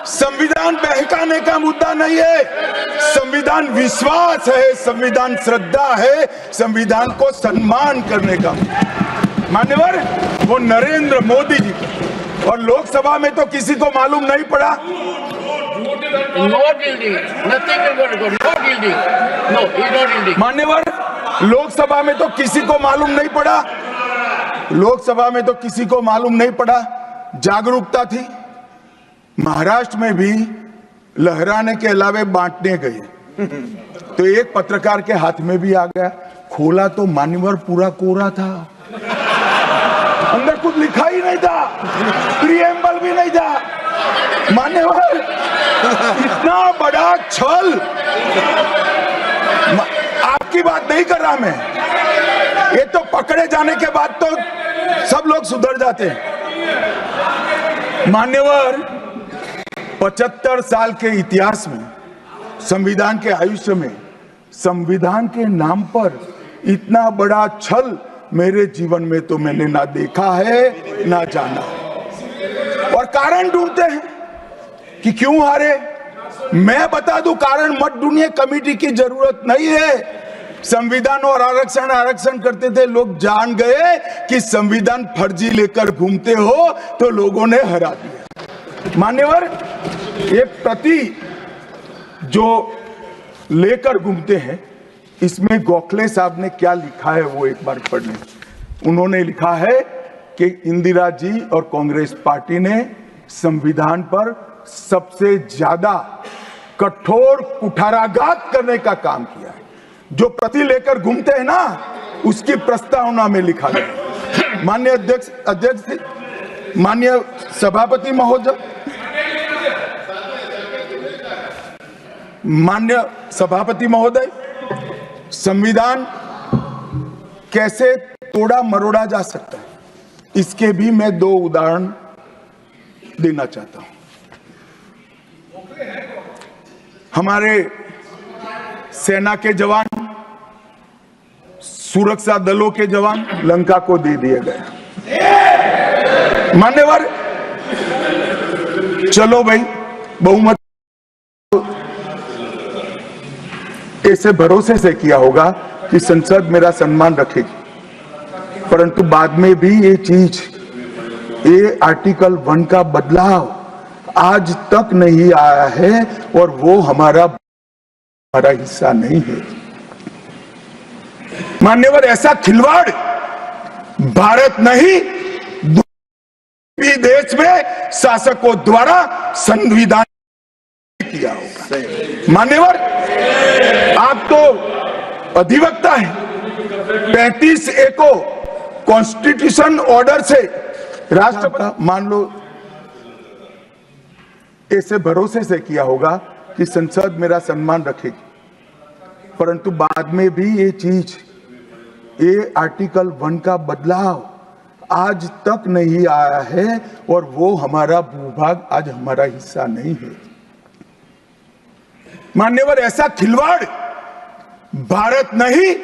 [SPEAKER 1] संविधान बहकाने का मुद्दा नहीं है। संविधान विश्वास है, संविधान श्रद्धा है, संविधान को सम्मान करने का। मान्यवर, वो नरेंद्र मोदी जी, और लोकसभा में तो किसी को मालूम नहीं पड़ा। मान्यवर, लोकसभा में तो किसी को मालूम नहीं पड़ा, लोकसभा में तो किसी को मालूम नहीं पड़ा। जागरूकता थी। महाराष्ट्र में भी लहराने के अलावे बांटने गए तो एक पत्रकार के हाथ में भी आ गया, खोला तो मान्यवर पूरा कोरा था, अंदर कुछ लिखा ही नहीं था, प्रीएम्बल भी नहीं था। मान्यवर, इतना बड़ा छल। आपकी बात नहीं कर रहा मैं, ये तो पकड़े जाने के बाद तो सब लोग सुधर जाते हैं। मान्यवर, 75 साल के इतिहास में, संविधान के आयुष्य में, संविधान के नाम पर इतना बड़ा छल मेरे जीवन में तो मैंने ना देखा है ना जाना। और कारण ढूंढते हैं कि क्यों हारे। मैं बता दूं, कारण मत ढूंढिए, कमेटी की जरूरत नहीं है। संविधान और आरक्षण करते थे, लोग जान गए कि संविधान फर्जी लेकर घूमते हो तो लोगों ने हरा दिया। मान्यवर, ये प्रति जो लेकर घूमते हैं, इसमें गोखले साहब ने क्या लिखा है वो एक बार पढ़ लें। उन्होंने लिखा है कि इंदिरा जी और कांग्रेस पार्टी ने संविधान पर सबसे ज्यादा कठोर कुठाराघात करने का काम किया है। जो प्रति लेकर घूमते हैं ना, उसकी प्रस्तावना में लिखा गया। माननीय अध्यक्ष, माननीय सभापति महोदय, माननीय सभापति महोदय, संविधान कैसे तोड़ा मरोड़ा जा सकता है, इसके भी मैं 2 उदाहरण देना चाहता हूं। हमारे सेना के जवान, सुरक्षा दलों के जवान लंका को दे दिए गए। मान्यवर, चलो भाई, बहुमत ऐसे भरोसे से किया होगा कि संसद मेरा सम्मान रखेगी, परंतु बाद में भी ये चीज, ये आर्टिकल 1 का बदलाव आज तक नहीं आया है और वो हमारा हिस्सा नहीं है। मान्यवर, ऐसा खिलवाड़ भारत नहीं, भी देश में शासकों द्वारा संविधान किया होगा। मान्यवर, आप तो अधिवक्ता हैं, 35A कॉन्स्टिट्यूशन ऑर्डर से राष्ट्रपति मान लो ऐसे भरोसे से किया होगा कि संसद मेरा सम्मान रखेगी, परंतु बाद में भी ये आर्टिकल 1 का बदलाव आज तक नहीं आया है और वो हमारा भूभाग आज हमारा हिस्सा नहीं है। मान्यवर, ऐसा खिलवाड़ भारत नहीं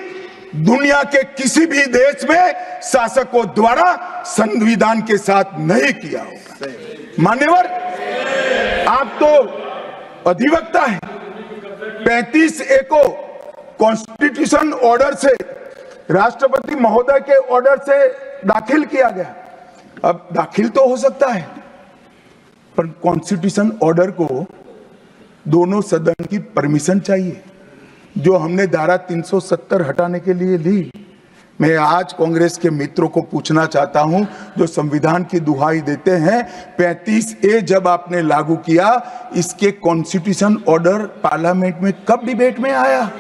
[SPEAKER 1] दुनिया के किसी भी देश में शासकों द्वारा संविधान के साथ नहीं किया होगा। मान्यवर, आप तो अधिवक्ता हैं। 35A को कॉन्स्टिट्यूशन ऑर्डर से राष्ट्रपति महोदय के ऑर्डर से दाखिल किया गया। अब दाखिल तो हो सकता है, पर कॉन्स्टिट्यूशन ऑर्डर को दोनों सदन की परमिशन चाहिए, जो हमने धारा 370 हटाने के लिए ली। मैं आज कांग्रेस के मित्रों को पूछना चाहता हूं, जो संविधान की दुहाई देते हैं, 35A जब आपने लागू किया, इसके कॉन्स्टिट्यूशन ऑर्डर पार्लियामेंट में कब डिबेट में आया,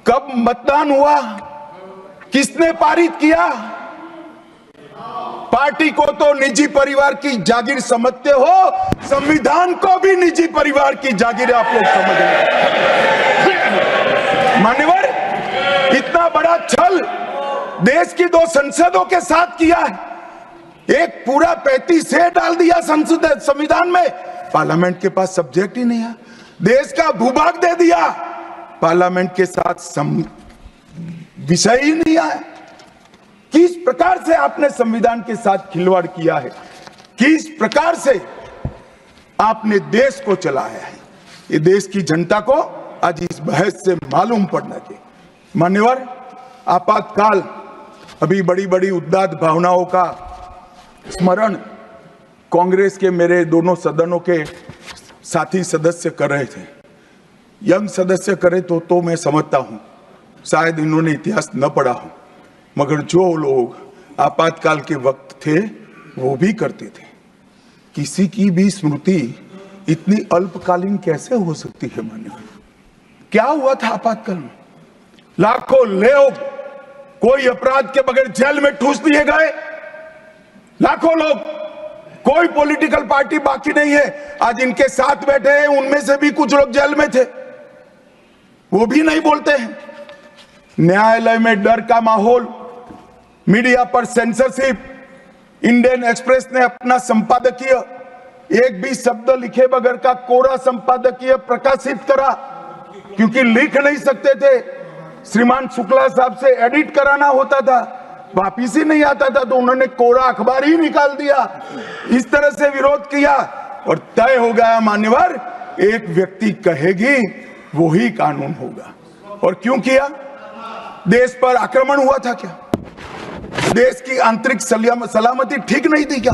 [SPEAKER 1] कब मतदान हुआ, किसने पारित किया? पार्टी को तो निजी परिवार की जागीर समझते हो, संविधान को भी निजी परिवार की जागीर आप लोग समझ रहे। मान्यवर, इतना बड़ा छल देश की 2 संसदों के साथ किया है। एक पूरा 35A डाल दिया संसद संविधान में, पार्लियामेंट के पास सब्जेक्ट ही नहीं है। देश का भूभाग दे दिया, पार्लियामेंट के साथ विषय ही नहीं आया। किस प्रकार से आपने संविधान के साथ खिलवाड़ किया है, किस प्रकार से आपने देश को चलाया है, ये देश की जनता को आज इस बहस से मालूम पड़ना चाहिए। मान्यवर, आपातकाल, अभी बड़ी बड़ी उदात्त भावनाओं का स्मरण कांग्रेस के मेरे दोनों सदनों के साथी सदस्य कर रहे थे। यंग सदस्य करे तो मैं समझता हूं, शायद इन्होंने इतिहास न पढ़ा हो, मगर जो लोग आपातकाल के वक्त थे वो भी करते थे। किसी की भी स्मृति इतनी अल्पकालीन कैसे हो सकती है? मान्यवर, क्या हुआ था आपातकाल में? लाखों लोग कोई अपराध के बगैर जेल में ठूस दिए गए, लाखों लोग, कोई पॉलिटिकल पार्टी बाकी नहीं है। आज इनके साथ बैठे हैं, उनमें से भी कुछ लोग जेल में थे, वो भी नहीं बोलते हैं। न्यायालय में डर का माहौल, मीडिया पर सेंसरशिप। इंडियन एक्सप्रेस ने अपना संपादकीय एक भी शब्द लिखे बगैर का कोरा संपादकीय प्रकाशित करा, क्योंकि लिख नहीं सकते थे। श्रीमान शुक्ला साहब से एडिट कराना होता था, वापिस ही नहीं आता था, तो उन्होंने कोरा अखबार ही निकाल दिया। इस तरह से विरोध किया और तय हो गया मान्यवर, एक व्यक्ति कहेगी वही कानून होगा। और क्यों किया? देश पर आक्रमण हुआ था क्या? देश की आंतरिक सलामती ठीक नहीं थी क्या?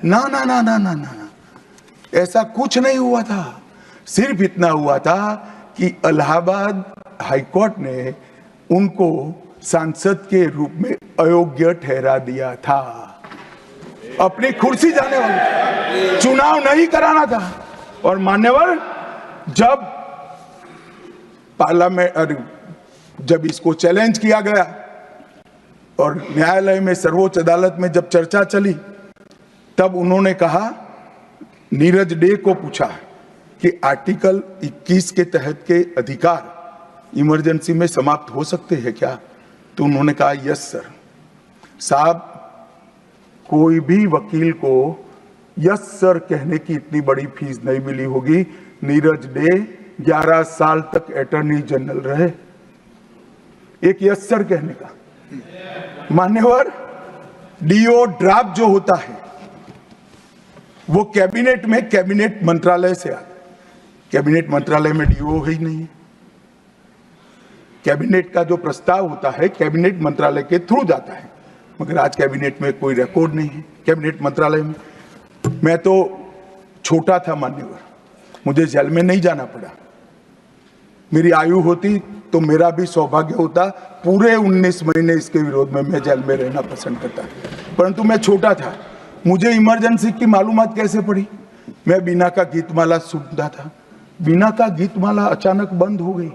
[SPEAKER 1] ना ना ना ना ना ना, ऐसा कुछ नहीं हुआ था। सिर्फ इतना हुआ था कि इलाहाबाद हाईकोर्ट ने उनको सांसद के रूप में अयोग्य ठहरा दिया था। अपनी कुर्सी जाने वाले, चुनाव नहीं कराना था। और मान्यवर, जब पार्लियामेंट, जब इसको चैलेंज किया गया और न्यायालय में, सर्वोच्च अदालत में जब चर्चा चली, तब उन्होंने कहा, नीरज डे को पूछा कि आर्टिकल 21 के तहत के अधिकार इमरजेंसी में समाप्त हो सकते हैं क्या? तो उन्होंने कहा यस सर। साहब, कोई भी वकील को यस सर कहने की इतनी बड़ी फीस नहीं मिली होगी। नीरज डे 11 साल तक अटॉर्नी जनरल रहे, एक यस सर कहने का। मान्यवर, डीओ ड्राफ्ट जो होता है वो कैबिनेट में, कैबिनेट मंत्रालय से आता है। कैबिनेट मंत्रालय में डीओ ही नहीं है। कैबिनेट का जो प्रस्ताव होता है कैबिनेट मंत्रालय के थ्रू जाता है, मगर आज कैबिनेट में कोई रिकॉर्ड नहीं है। कैबिनेट मंत्रालय में मैं तो छोटा था मान्यवर, मुझे जेल में नहीं जाना पड़ा। मेरी आयु होती तो मेरा भी सौभाग्य होता, पूरे 19 महीने इसके विरोध में मैं जेल में रहना पसंद करता, परंतु मैं छोटा था। मुझे इमरजेंसी की मालूमात कैसे पड़ी? मैं बीना का गीतमाला सुनता था, बीना का गीतमाला अचानक बंद हो गई।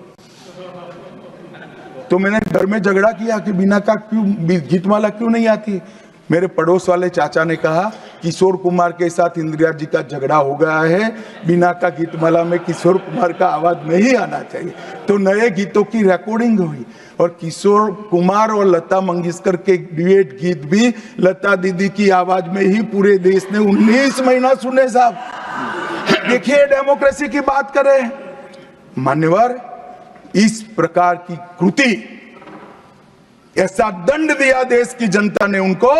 [SPEAKER 1] तो मैंने घर में झगड़ा किया कि बीना का क्यों गीतमाला क्यों नहीं आती। मेरे पड़ोस वाले चाचा ने कहा किशोर कुमार के साथ इंदिरा जी का झगड़ा हो गया है, बीना का गीतमाला में किशोर कुमार का आवाज नहीं आना चाहिए। तो नए गीतों की रिकॉर्डिंग हुई और किशोर कुमार और लता मंगेशकर के ड्यूएट गीत भी लता दीदी की आवाज में ही पूरे देश ने 19 महीना सुने साहब। देखिए डेमोक्रेसी की बात करें मान्यवर, इस प्रकार की कृति, ऐसा दंड दिया देश की जनता ने उनको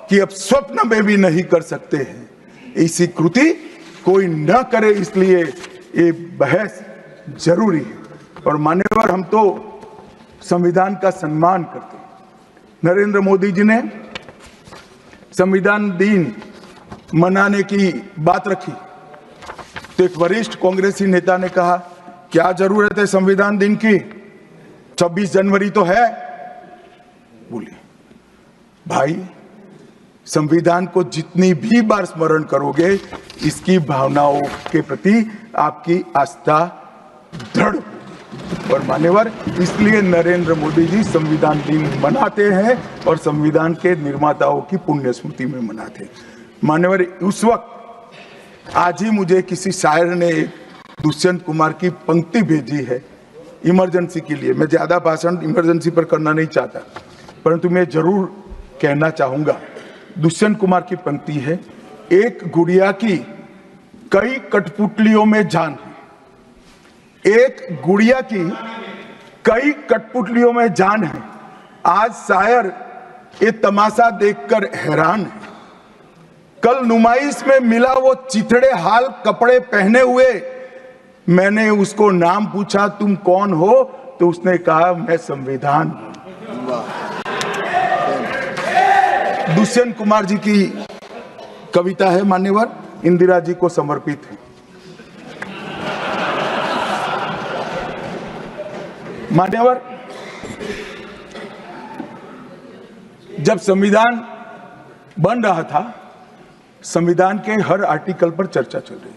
[SPEAKER 1] कि अब स्वप्न में भी नहीं कर सकते हैं। ऐसी कृति कोई न करे, इसलिए ये बहस जरूरी है। और मान्यवर, हम तो संविधान का सम्मान करते हैं। नरेंद्र मोदी जी ने संविधान दिन मनाने की बात रखी तो एक वरिष्ठ कांग्रेसी नेता ने कहा क्या जरूरत है संविधान दिन की, 26 जनवरी तो है। बोले भाई, संविधान को जितनी भी बार स्मरण करोगे, इसकी भावनाओं के प्रति आपकी आस्था दृढ़। और मान्यवर, इसलिए नरेंद्र मोदी जी संविधान दिन मनाते हैं और संविधान के निर्माताओं की पुण्य स्मृति में मनाते हैं। मान्यवर, उस वक्त आज ही मुझे किसी शायर ने दुष्यंत कुमार की पंक्ति भेजी है इमरजेंसी के लिए। मैं ज्यादा भाषण इमरजेंसी पर करना नहीं चाहता, परंतु मैं जरूर कहना चाहूंगा। दुष्यंत कुमार की पंक्ति है, एक गुड़िया की कई कठपुतलियों में जान है, एक गुड़िया की कई कठपुतलियों में जान है। आज शायर ये तमाशा देखकर हैरान है। कल नुमाइश में मिला वो चिथड़े हाल कपड़े पहने हुए, मैंने उसको नाम पूछा तुम कौन हो, तो उसने कहा मैं संविधान हूं। दुष्यंत कुमार जी की कविता है मान्यवर, इंदिरा जी को समर्पित है। मान्यवर, जब संविधान बन रहा था, संविधान के हर आर्टिकल पर चर्चा चल रही थी।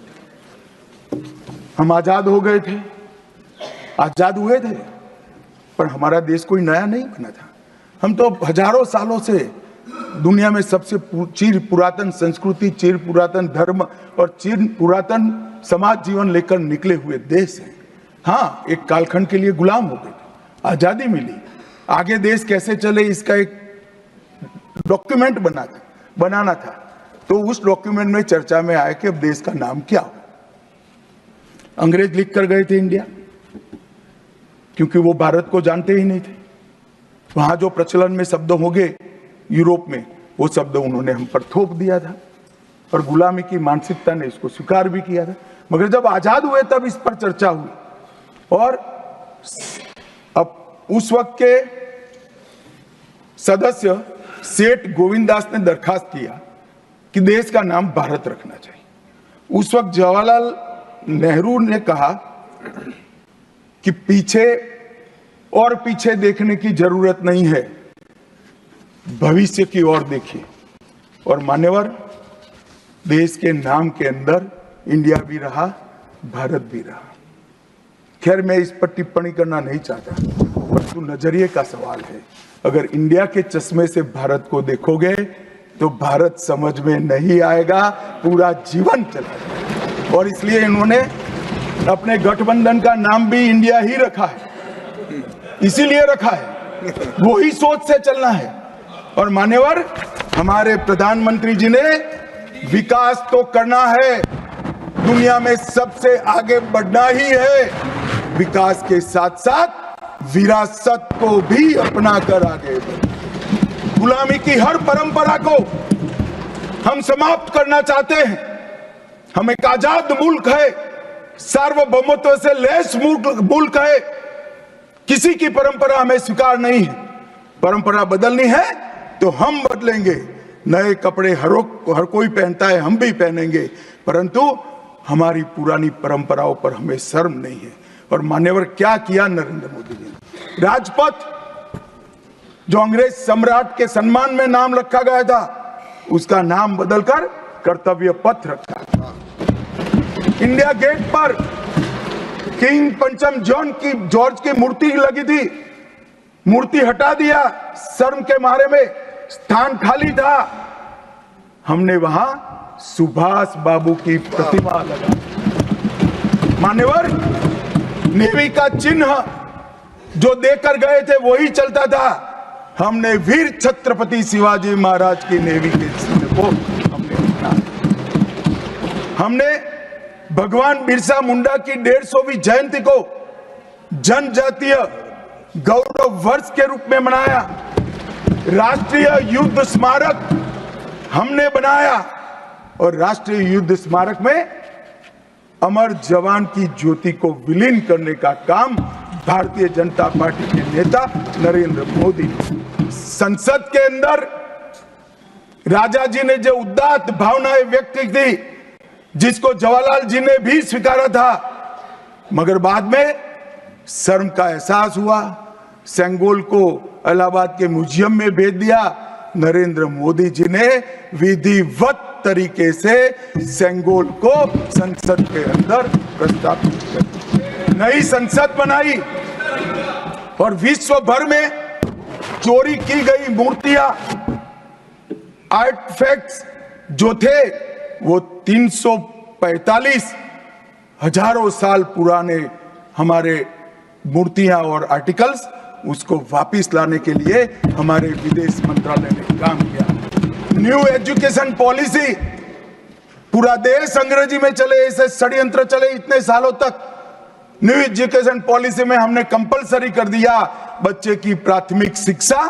[SPEAKER 1] हम आजाद हो गए थे, आजाद हुए थे, पर हमारा देश कोई नया नहीं बना था। हम तो हजारों सालों से दुनिया में सबसे चिर पुरातन संस्कृति, चिर पुरातन धर्म और चिर पुरातन समाज जीवन लेकर निकले हुए देश हैं। हाँ, एक कालखंड के लिए गुलाम हो गए, आजादी मिली, आगे देश कैसे चले इसका एक डॉक्यूमेंट बनाना था। तो उस डॉक्यूमेंट में चर्चा में आया कि अब देश का नाम क्या हो। अंग्रेज लिख कर गए थे इंडिया, क्योंकि वो भारत को जानते ही नहीं थे। वहां जो प्रचलन में शब्द होंगे यूरोप में, वो शब्द उन्होंने हम पर थोप दिया था और गुलामी की मानसिकता ने इसको स्वीकार भी किया था। मगर जब आजाद हुए तब इस पर चर्चा हुई और अब उस वक्त के सदस्य सेठ गोविंददास ने दरखास्त किया कि देश का नाम भारत रखना चाहिए। उस वक्त जवाहरलाल नेहरू ने कहा कि पीछे देखने की जरूरत नहीं है, भविष्य की ओर देखिए। और मान्यवर, देश के नाम के अंदर इंडिया भी रहा, भारत भी रहा। खैर, मैं इस पर टिप्पणी करना नहीं चाहता, परंतु नजरिए का सवाल है। अगर इंडिया के चश्मे से भारत को देखोगे तो भारत समझ में नहीं आएगा, पूरा जीवन चला। और इसलिए इन्होंने अपने गठबंधन का नाम भी इंडिया ही रखा है, इसीलिए रखा है, वही सोच से चलना है। और मान्यवर, हमारे प्रधानमंत्री जी ने विकास तो करना है, दुनिया में सबसे आगे बढ़ना ही है, विकास के साथ साथ विरासत को भी अपना कर आगे बढ़े। गुलामी की हर परंपरा को हम समाप्त करना चाहते हैं। हम एक आजाद मुल्क है, सार्वभौमत्व से लैस मुल्क है, किसी की परंपरा हमें स्वीकार नहीं है। परंपरा बदलनी है तो हम बदलेंगे। नए कपड़े हर कोई पहनता है, हम भी पहनेंगे, परंतु हमारी पुरानी परंपराओं पर हमें शर्म नहीं है। और मान्यवर, क्या किया नरेंद्र मोदी जी ने? राजपथ, जो अंग्रेज सम्राट के सम्मान में नाम रखा गया था, उसका नाम बदलकर कर्तव्य पथ रखा। इंडिया गेट पर किंग पंचम जॉर्ज की मूर्ति लगी थी, मूर्ति हटा दिया, शर्म के मारे में स्थान खाली था, हमने वहां सुभाष बाबू की प्रतिमा लगा। मान्यवर, नेवी का चिन्ह जो देकर गए थे वही चलता था। हमने वीर छत्रपति शिवाजी महाराज की नेवी के चिन्ह को हमने भगवान बिरसा मुंडा की 150वीं जयंती को जनजातीय गौरव वर्ष के रूप में मनाया। राष्ट्रीय युद्ध स्मारक हमने बनाया और राष्ट्रीय युद्ध स्मारक में अमर जवान की ज्योति को विलीन करने का काम भारतीय जनता पार्टी के नेता नरेंद्र मोदी। संसद के अंदर राजा जी ने जो उदात्त भावनाएं व्यक्त की थी, जिसको जवाहरलाल जी ने भी स्वीकारा था, मगर बाद में शर्म का एहसास हुआ, सेंगोल को इलाहाबाद के म्यूजियम में भेज दिया। नरेंद्र मोदी जी ने विधिवत तरीके से सेंगोल को संसद के अंदर प्रस्तावित कर नई संसद बनाई और विश्व भर में चोरी की गई मूर्तियां, आर्टिफैक्ट्स जो थे वो 345 हजारों साल पुराने हमारे मूर्तियां और आर्टिकल्स, उसको वापस लाने के लिए हमारे विदेश मंत्रालय ने काम किया। न्यू एजुकेशन पॉलिसी, पूरा देश अंग्रेजी में चले, ऐसे षड्यंत्र चले इतने सालों तक। न्यू एजुकेशन पॉलिसी में हमने कंपलसरी कर दिया बच्चे की प्राथमिक शिक्षा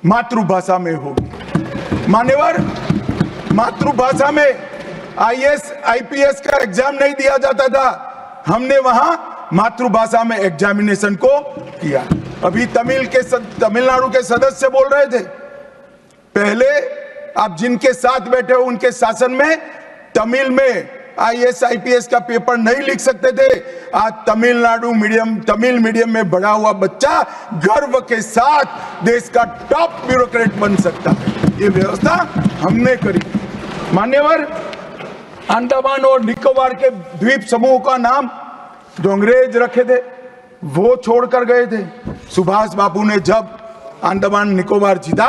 [SPEAKER 1] मातृभाषा में होगी। मान्यवर, मातृभाषा में आईएएस आईपीएस का एग्जाम नहीं दिया जाता था, हमने वहां मातृभाषा में एग्जामिनेशन को किया। अभी तमिलनाडु के सदस्य बोल रहे थे, पहले आप जिनके साथ बैठे हो उनके शासन में तमिल में आईएएस आईपीएस का पेपर नहीं लिख सकते थे। आज तमिल मीडियम में बड़ा हुआ बच्चा गर्व के साथ देश का टॉप ब्यूरोक्रेट बन सकता है। ये व्यवस्था हमने करी। मान्यवर, अंडमान और निकोबार के द्वीप समूह का नाम जो अंग्रेज रखे थे वो छोड़कर गए थे। सुभाष बाबू ने जब अंडमान निकोबार जीता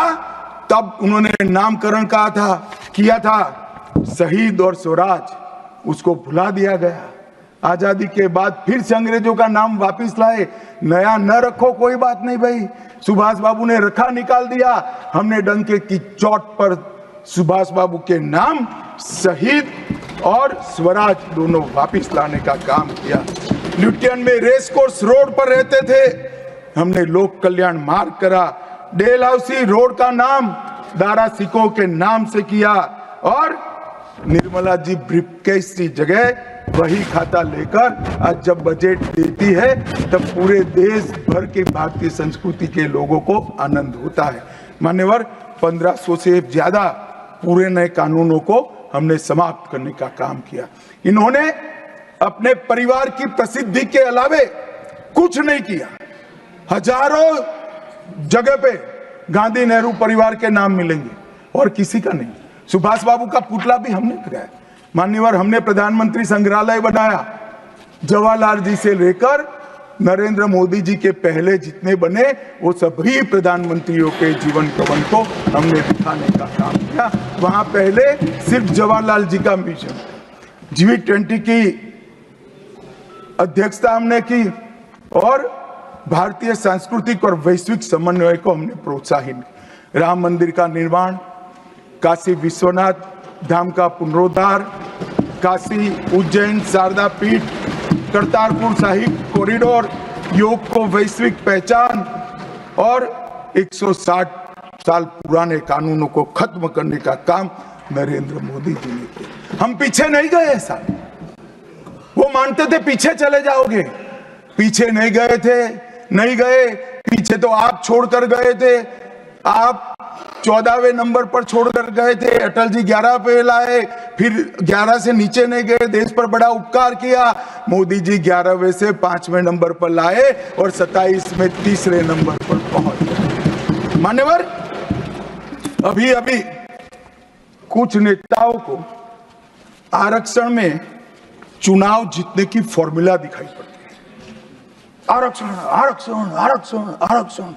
[SPEAKER 1] तब उन्होंने नामकरण किया था शहीद और स्वराज, उसको भुला दिया गया। आजादी के बाद फिर से अंग्रेजों का नाम वापस लाए, नया न रखो कोई बात नहीं भाई, सुभाष बाबू ने रखा, निकाल दिया। हमने डंके की चोट पर सुभाष बाबू के नाम शहीद और स्वराज दोनों वापस लाने का काम किया। ल्यूटियन में रेस कोर्स रोड पर रहते थे, हमने लोक कल्याण मार्ग करा। डेलहाउसी रोड का नाम दारा सिकोह के नाम से किया और निर्मला जी ब्रीफकेस की जगह वही खाता लेकर आज जब बजट देती है तब पूरे देश भर के भारतीय संस्कृति के लोगों को आनंद होता है। मान्यवर, 1500 से ज्यादा पूरे नए कानूनों को हमने समाप्त करने का काम किया। इन्होंने अपने परिवार की प्रसिद्धि के अलावे कुछ नहीं किया। हजारों जगह पे गांधी नेहरू परिवार के नाम मिलेंगे और किसी का नहीं। सुभाष बाबू का पुतला भी हमने कराया। मान्यवर, हमने प्रधानमंत्री संग्रहालय बनाया। जवाहरलाल जी से लेकर नरेंद्र मोदी जी के पहले जितने बने वो सभी प्रधानमंत्रियों के जीवन कवन को हमने दिखाने का काम किया। वहां पहले सिर्फ जवाहरलाल जी का मिशन, G20 की अध्यक्षता हमने की और भारतीय सांस्कृतिक और वैश्विक समन्वय को हमने प्रोत्साहित। राम मंदिर का निर्माण, काशी विश्वनाथ धाम का पुनरुद्धार, काशी उज्जैन शारदा पीठ, करतारपुर साहिब कॉरिडोर, योग को वैश्विक पहचान और 160 साल पुराने कानूनों को खत्म करने का काम नरेंद्र मोदी जी ने किया। हम पीछे नहीं गए। ऐसा वो मानते थे पीछे चले जाओगे, पीछे नहीं गए थे, नहीं गए पीछे। तो आप छोड़कर गए थे, आप 14वें नंबर पर छोड़कर गए थे, अटल जी 11 पे लाए, फिर 11 से नीचे नहीं गए, देश पर बड़ा उपकार किया। मोदी जी 11वें से 5वें नंबर पर लाए और 27 में 3रे नंबर पर पहुंच गए। मान्यवर, अभी कुछ नेताओं को आरक्षण में चुनाव जीतने की फॉर्मूला दिखाई पड़ती है। आरक्षण आरक्षण आरक्षण आरक्षण।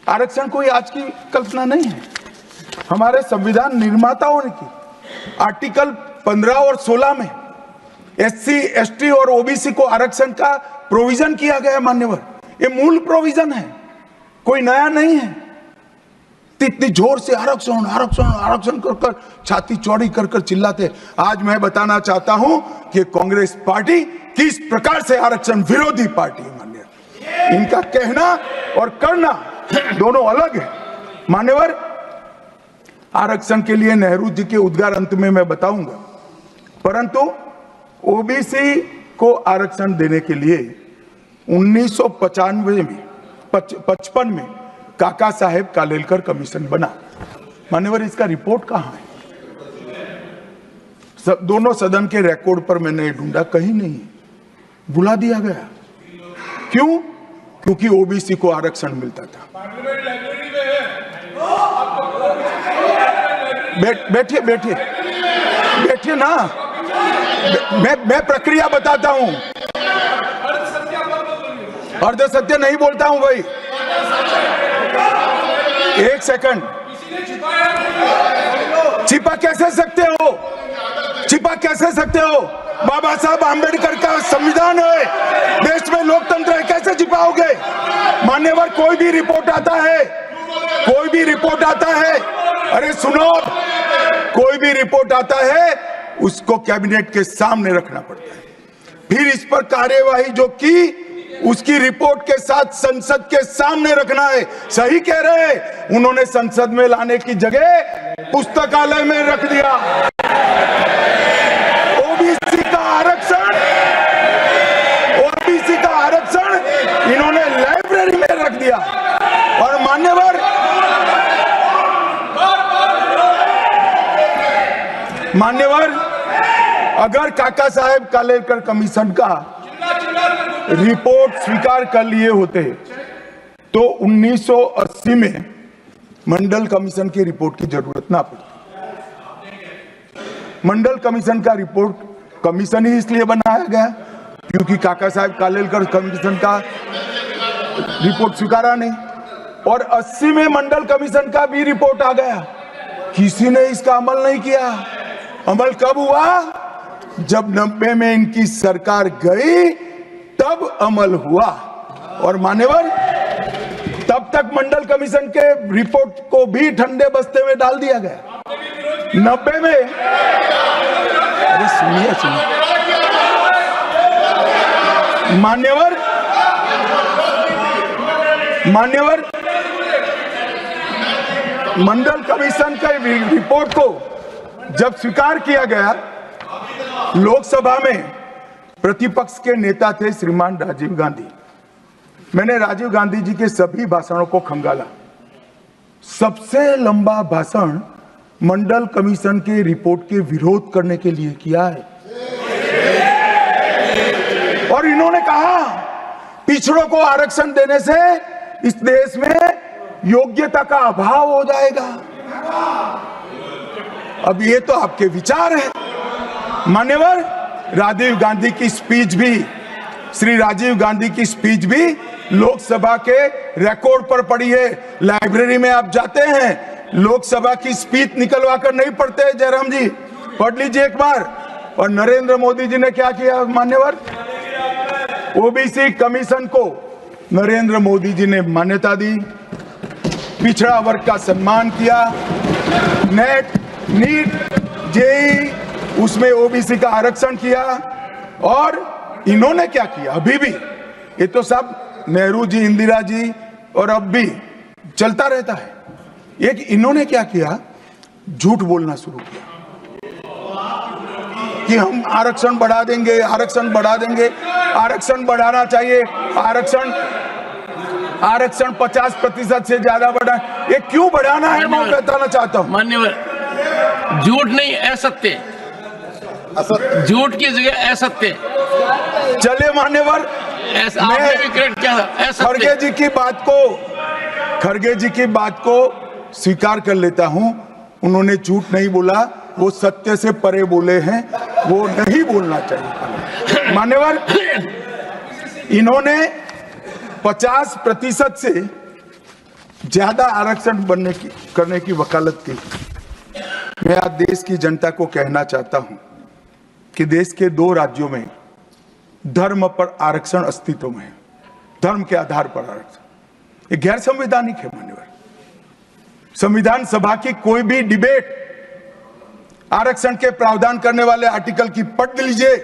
[SPEAKER 1] आरक्षण कोई आज की कल्पना नहीं है। हमारे संविधान निर्माताओं ने की आर्टिकल 15 और 16 में SC, ST और OBC को आरक्षण का प्रोविजन किया गया मान्यवर। ये मूल प्रोविजन है, कोई नया नहीं है। इतनी जोर से आरक्षण आरक्षण आरक्षण कर कर छाती चौड़ी कर कर चिल्लाते। आज मैं बताना चाहता हूं कि कांग्रेस पार्टी किस प्रकार से आरक्षण विरोधी पार्टी है मान्यवर। इनका कहना और करना दोनों अलग है मान्यवर। आरक्षण के लिए नेहरू जी के उद्गार अंत में मैं बताऊंगा, परंतु OBC को आरक्षण देने के लिए 1955 में काका साहेब कालेलकर कमीशन बना मान्यवर। इसका रिपोर्ट कहां है? दोनों सदन के रिकॉर्ड पर मैंने ढूंढा, कहीं नहीं, बुला दिया गया। क्यों? क्योंकि OBC को आरक्षण मिलता था। बैठिए बैठिए बैठिए ना, मैं प्रक्रिया बताता हूं। अर्ध सत्य नहीं बोलता हूं भाई। एक सेकंड। छिपा कैसे सकते हो? छिपा कैसे सकते हो? बाबा साहब आंबेडकर का संविधान है, देश में लोकतंत्र है, कैसे छिपाओगे मान्यवर? कोई भी रिपोर्ट आता है, कोई भी रिपोर्ट आता है, अरे सुनो, कोई भी रिपोर्ट आता है उसको कैबिनेट के सामने रखना पड़ता है, फिर इस पर कार्यवाही जो की उसकी रिपोर्ट के साथ संसद के सामने रखना है। सही कह रहे हैं, उन्होंने संसद में लाने की जगह पुस्तकालय में रख दिया। OBC का आरक्षण इन्होंने लाइब्रेरी में रख दिया। और मान्यवर अगर काका साहेब कालेलकर कमीशन का रिपोर्ट स्वीकार कर लिए होते तो 1980 में मंडल कमीशन की रिपोर्ट की जरूरत ना पड़ती। मंडल कमीशन का रिपोर्ट कमीशन ही इसलिए बनाया गया क्योंकि काका साहेब कालेलकर कमीशन का रिपोर्ट स्वीकारा नहीं, और 80 में मंडल कमीशन का भी रिपोर्ट आ गया, किसी ने इसका अमल नहीं किया। अमल कब हुआ? जब 90 में इनकी सरकार गई तब अमल हुआ। और मान्यवर तब तक मंडल कमीशन के रिपोर्ट को भी ठंडे बस्ते में डाल दिया गया। 90 में, अरे सुनिए मान्यवर मंडल कमीशन के रिपोर्ट को जब स्वीकार किया गया, लोकसभा में प्रतिपक्ष के नेता थे श्रीमान राजीव गांधी। मैंने राजीव गांधी जी के सभी भाषणों को खंगाला। सबसे लंबा भाषण मंडल कमीशन के रिपोर्ट के विरोध करने के लिए किया है। और इन्होंने कहा पिछड़ों को आरक्षण देने से इस देश में योग्यता का अभाव हो जाएगा। अब ये तो आपके विचार है मान्यवर। राजीव गांधी की स्पीच भी, श्री राजीव गांधी की स्पीच भी लोकसभा के रिकॉर्ड पर पड़ी है। लाइब्रेरी में आप जाते हैं, लोकसभा की स्पीच निकलवा कर नहीं पढ़ते। जयराम जी पढ़ लीजिए एक बार। और नरेंद्र मोदी जी ने क्या किया मान्यवर? OBC कमीशन को नरेंद्र मोदी जी ने मान्यता दी, पिछड़ा वर्ग का सम्मान किया, नेट, नीट, JEE उसमें OBC का आरक्षण किया। और इन्होंने क्या किया? अभी भी ये तो सब नेहरू जी, इंदिरा जी और अब भी चलता रहता है। एक इन्होंने क्या किया? झूठ बोलना शुरू किया कि हम आरक्षण बढ़ा देंगे, आरक्षण बढ़ा देंगे, आरक्षण बढ़ाना चाहिए, आरक्षण 50% से ज्यादा बढ़ा। ये क्यों बढ़ाना है मैं बताना चाहता हूं।
[SPEAKER 2] मान्यवर झूठ नहीं, असत्य, झूठ की जगह असत्य।
[SPEAKER 1] चले मान्यवर,
[SPEAKER 2] आपने भी करेक्ट किया था।
[SPEAKER 1] खड़गे जी की बात को स्वीकार कर लेता हूं। उन्होंने झूठ नहीं बोला, वो सत्य से परे बोले हैं, वो नहीं बोलना चाहिए मान्यवर। इन्होंने 50% से ज्यादा आरक्षण करने की वकालत की। मैं आज देश की जनता को कहना चाहता हूं कि देश के 2 राज्यों में धर्म पर आरक्षण अस्तित्व में है। धर्म के आधार पर आरक्षण ये गैर संवैधानिक है माननीय। संविधान सभा की कोई भी डिबेट आरक्षण के प्रावधान करने वाले आर्टिकल की पढ़ लीजिए।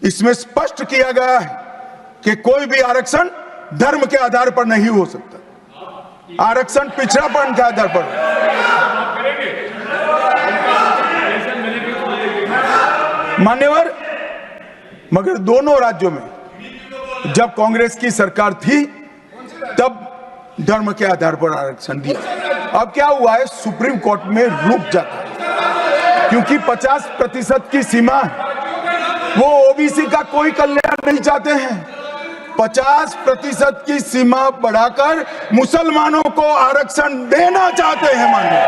[SPEAKER 1] इसमें स्पष्ट किया गया है कि कोई भी आरक्षण धर्म के आधार पर नहीं हो सकता। आरक्षण पिछड़ापन के आधार पर। मान्यवर, मगर दोनों राज्यों में जब कांग्रेस की सरकार थी तब धर्म के आधार पर आरक्षण दिया। अब क्या हुआ है, सुप्रीम कोर्ट में रुक जाता है क्योंकि 50% की सीमा है। वो ओबीसी का कोई कल्याण नहीं चाहते हैं। 50% की सीमा बढ़ाकर मुसलमानों को आरक्षण देना चाहते हैं। माननीय,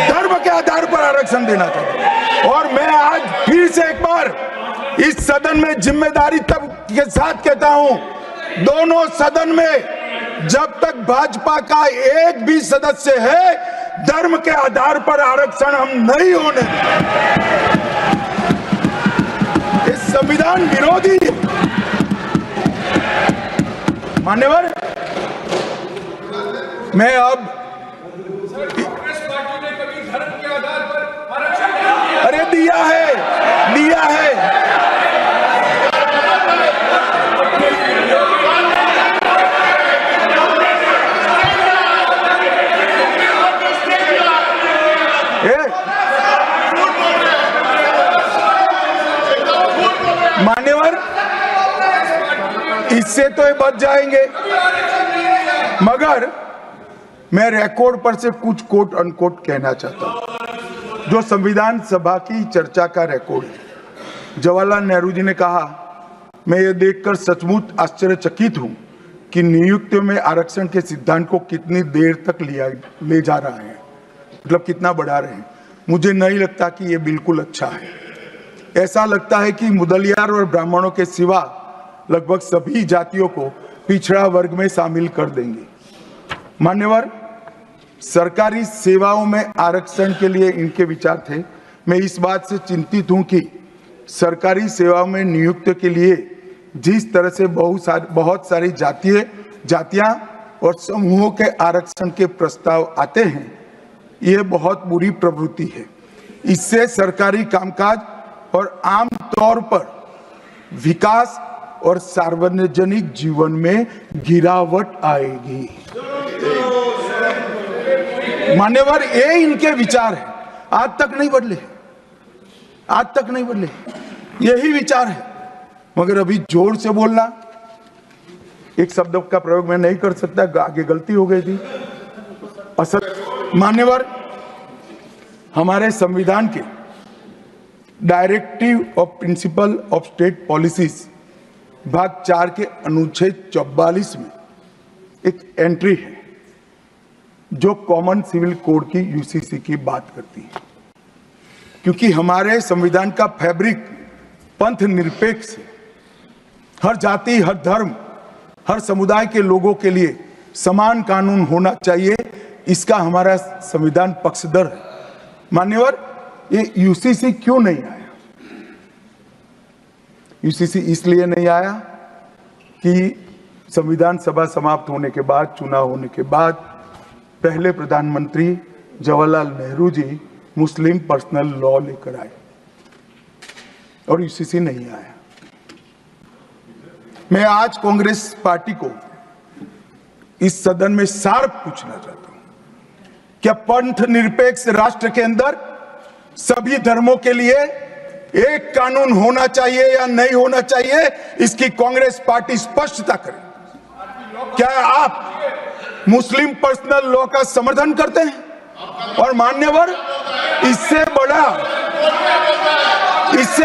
[SPEAKER 1] धर्म के आधार पर आरक्षण देना चाहते हैं। और मैं आज फिर से एक बार इस सदन में जिम्मेदारी तब के साथ कहता हूं, दोनों सदन में जब तक भाजपा का एक भी सदस्य है, धर्म के आधार पर आरक्षण हम नहीं होने देंगे। संविधान विरोधी मान्यवर। मैं अब कांग्रेस पार्टी ने कभी धर्म के आधार पर आरक्षण अरे दिया है। मान्यवर, इससे तो ये बच जाएंगे, मगर मैं रिकॉर्ड पर से कुछ कोट अनकोट कहना चाहता हूं जो संविधान सभा की चर्चा का रिकॉर्ड है। जवाहरलाल नेहरू जी ने कहा, मैं ये देखकर सचमुच आश्चर्यचकित हूं कि नियुक्ति में आरक्षण के सिद्धांत को कितनी देर तक ले जा रहा है, मतलब कितना बढ़ा रहे हैं। मुझे नहीं लगता कि ये बिल्कुल अच्छा है। ऐसा लगता है कि मुदलियार और ब्राह्मणों के सिवा लगभग सभी जातियों को पिछड़ा वर्ग में शामिल कर देंगे। मान्यवर, सरकारी सेवाओं में आरक्षण के लिए इनके विचार थे। मैं इस बात से चिंतित हूं कि सरकारी सेवाओं में नियुक्ति के लिए जिस तरह से बहुत सारी जातियां और समूहों के आरक्षण के प्रस्ताव आते हैं, यह बहुत बुरी प्रवृत्ति है। इससे सरकारी कामकाज और आम तौर पर विकास और सार्वजनिक जीवन में गिरावट आएगी। मान्यवर, ये इनके विचार है, आज तक नहीं बदले, यही विचार है। मगर अभी जोर से बोलना, एक शब्द का प्रयोग मैं नहीं कर सकता, आगे गलती हो गई थी। मान्यवर, हमारे संविधान के directive of principle of state policies भाग 4 के अनुच्छेद 44 में एक एंट्री है जो कॉमन सिविल कोड की यूसीसी की बात करती है। क्योंकि हमारे संविधान का फैब्रिक पंथ निरपेक्ष है। हर जाति, हर धर्म, हर समुदाय के लोगों के लिए समान कानून होना चाहिए, इसका हमारा संविधान पक्षधर है। मान्यवर, ये यूसीसी क्यों नहीं आया? यूसीसी इसलिए नहीं आया कि संविधान सभा समाप्त होने के बाद, चुनाव होने के बाद, पहले प्रधानमंत्री जवाहरलाल नेहरू जी मुस्लिम पर्सनल लॉ लेकर आए और यूसीसी नहीं आया। मैं आज कांग्रेस पार्टी को इस सदन में सार्प पूछना चाहता हूं, क्या पंथ निरपेक्ष राष्ट्र के अंदर सभी धर्मों के लिए एक कानून होना चाहिए या नहीं होना चाहिए, इसकी कांग्रेस पार्टी स्पष्टता करे। क्या आप मुस्लिम पर्सनल लॉ का समर्थन करते हैं? और मान्यवर, इससे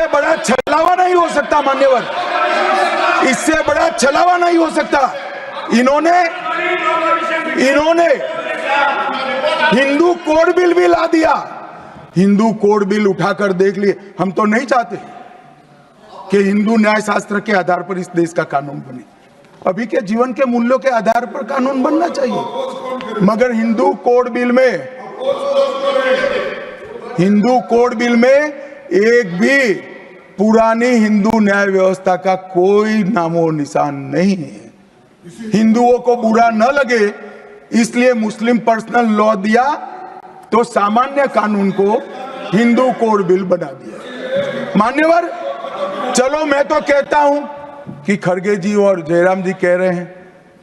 [SPEAKER 1] बड़ा छलावा नहीं हो सकता। मान्यवर, इससे बड़ा छलावा नहीं हो सकता। इन्होंने हिंदू कोड बिल भी ला दिया। हिंदू कोड बिल उठाकर देख लिए। हम तो नहीं चाहते कि हिंदू न्याय शास्त्र के आधार पर इस देश का कानून बने। अभी के जीवन के मूल्यों के आधार पर कानून बनना चाहिए। मगर हिंदू कोड बिल में एक भी पुरानी हिंदू न्याय व्यवस्था का कोई नामो निशान नहीं है। हिंदुओं को बुरा न लगे इसलिए मुस्लिम पर्सनल लॉ दिया, तो सामान्य कानून को हिंदू कोड बिल बना दिया। मान्यवर, चलो मैं तो कहता हूं कि खड़गे जी और जयराम जी कह रहे हैं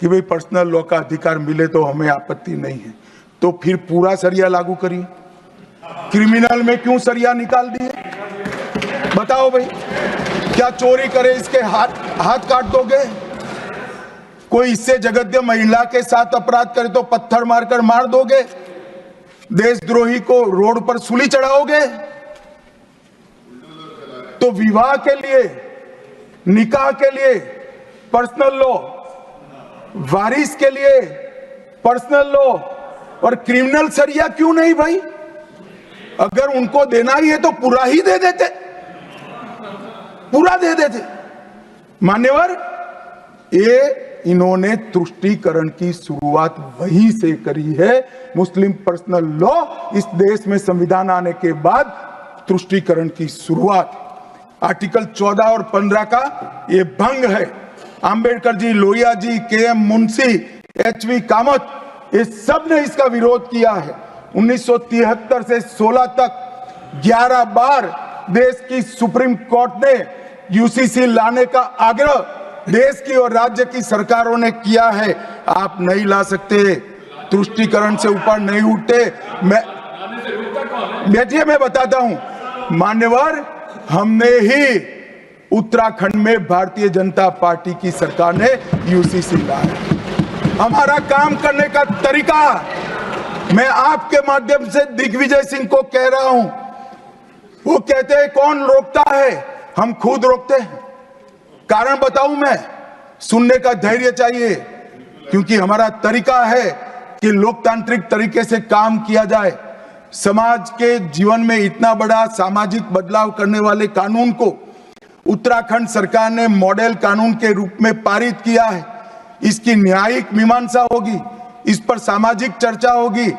[SPEAKER 1] कि भाई पर्सनल लॉ का अधिकार मिले तो हमें आपत्ति नहीं है, तो फिर पूरा सरिया लागू करिए। क्रिमिनल में क्यों सरिया निकाल दिए? बताओ भाई, क्या चोरी करे इसके हाथ काट दोगे? कोई इससे जगद्य महिला के साथ अपराध करे तो पत्थर मारकर मार दोगे? देशद्रोही को रोड पर सूली चढ़ाओगे? तो विवाह के लिए, निकाह के लिए पर्सनल लॉ, वारिस के लिए पर्सनल लॉ और क्रिमिनल सरिया क्यों नहीं भाई? अगर उनको देना ही है तो पूरा ही दे देते, पूरा दे देते। मान्यवर, ये इन्होंने तुष्टीकरण की शुरुआत वहीं से करी है। मुस्लिम पर्सनल लॉ इस देश में संविधान आने के बाद तुष्टीकरण की शुरुआत। आर्टिकल 14 और 15 का ये भंग है। अंबेडकर जी, लोहिया जी, के.एम. मुंशी, एच.वी. कामत, ये सब ने इसका विरोध किया है। 1973 से 16 तक 11 बार देश की सुप्रीम कोर्ट ने यूसीसी लाने का आग्रह देश की और राज्य की सरकारों ने किया है। आप नहीं ला सकते, तुष्टीकरण से ऊपर नहीं उठते। मैं बैठिए, मैं बताता हूं। मान्यवर, हमने ही उत्तराखंड में भारतीय जनता पार्टी की सरकार ने यूसीसी लाया। हमारा काम करने का तरीका, मैं आपके माध्यम से दिग्विजय सिंह को कह रहा हूं। वो कहते हैं कौन रोकता है? हम खुद रोकते हैं। कारण बताऊं मैं? सुनने का धैर्य चाहिए, क्योंकि हमारा तरीका है कि लोकतांत्रिक तरीके से काम किया जाए। समाज के जीवन में इतना बड़ा सामाजिक बदलाव करने वाले कानून को उत्तराखंड सरकार ने मॉडल कानून के रूप में पारित किया है। इसकी न्यायिक मीमांसा होगी, इस पर सामाजिक चर्चा होगी,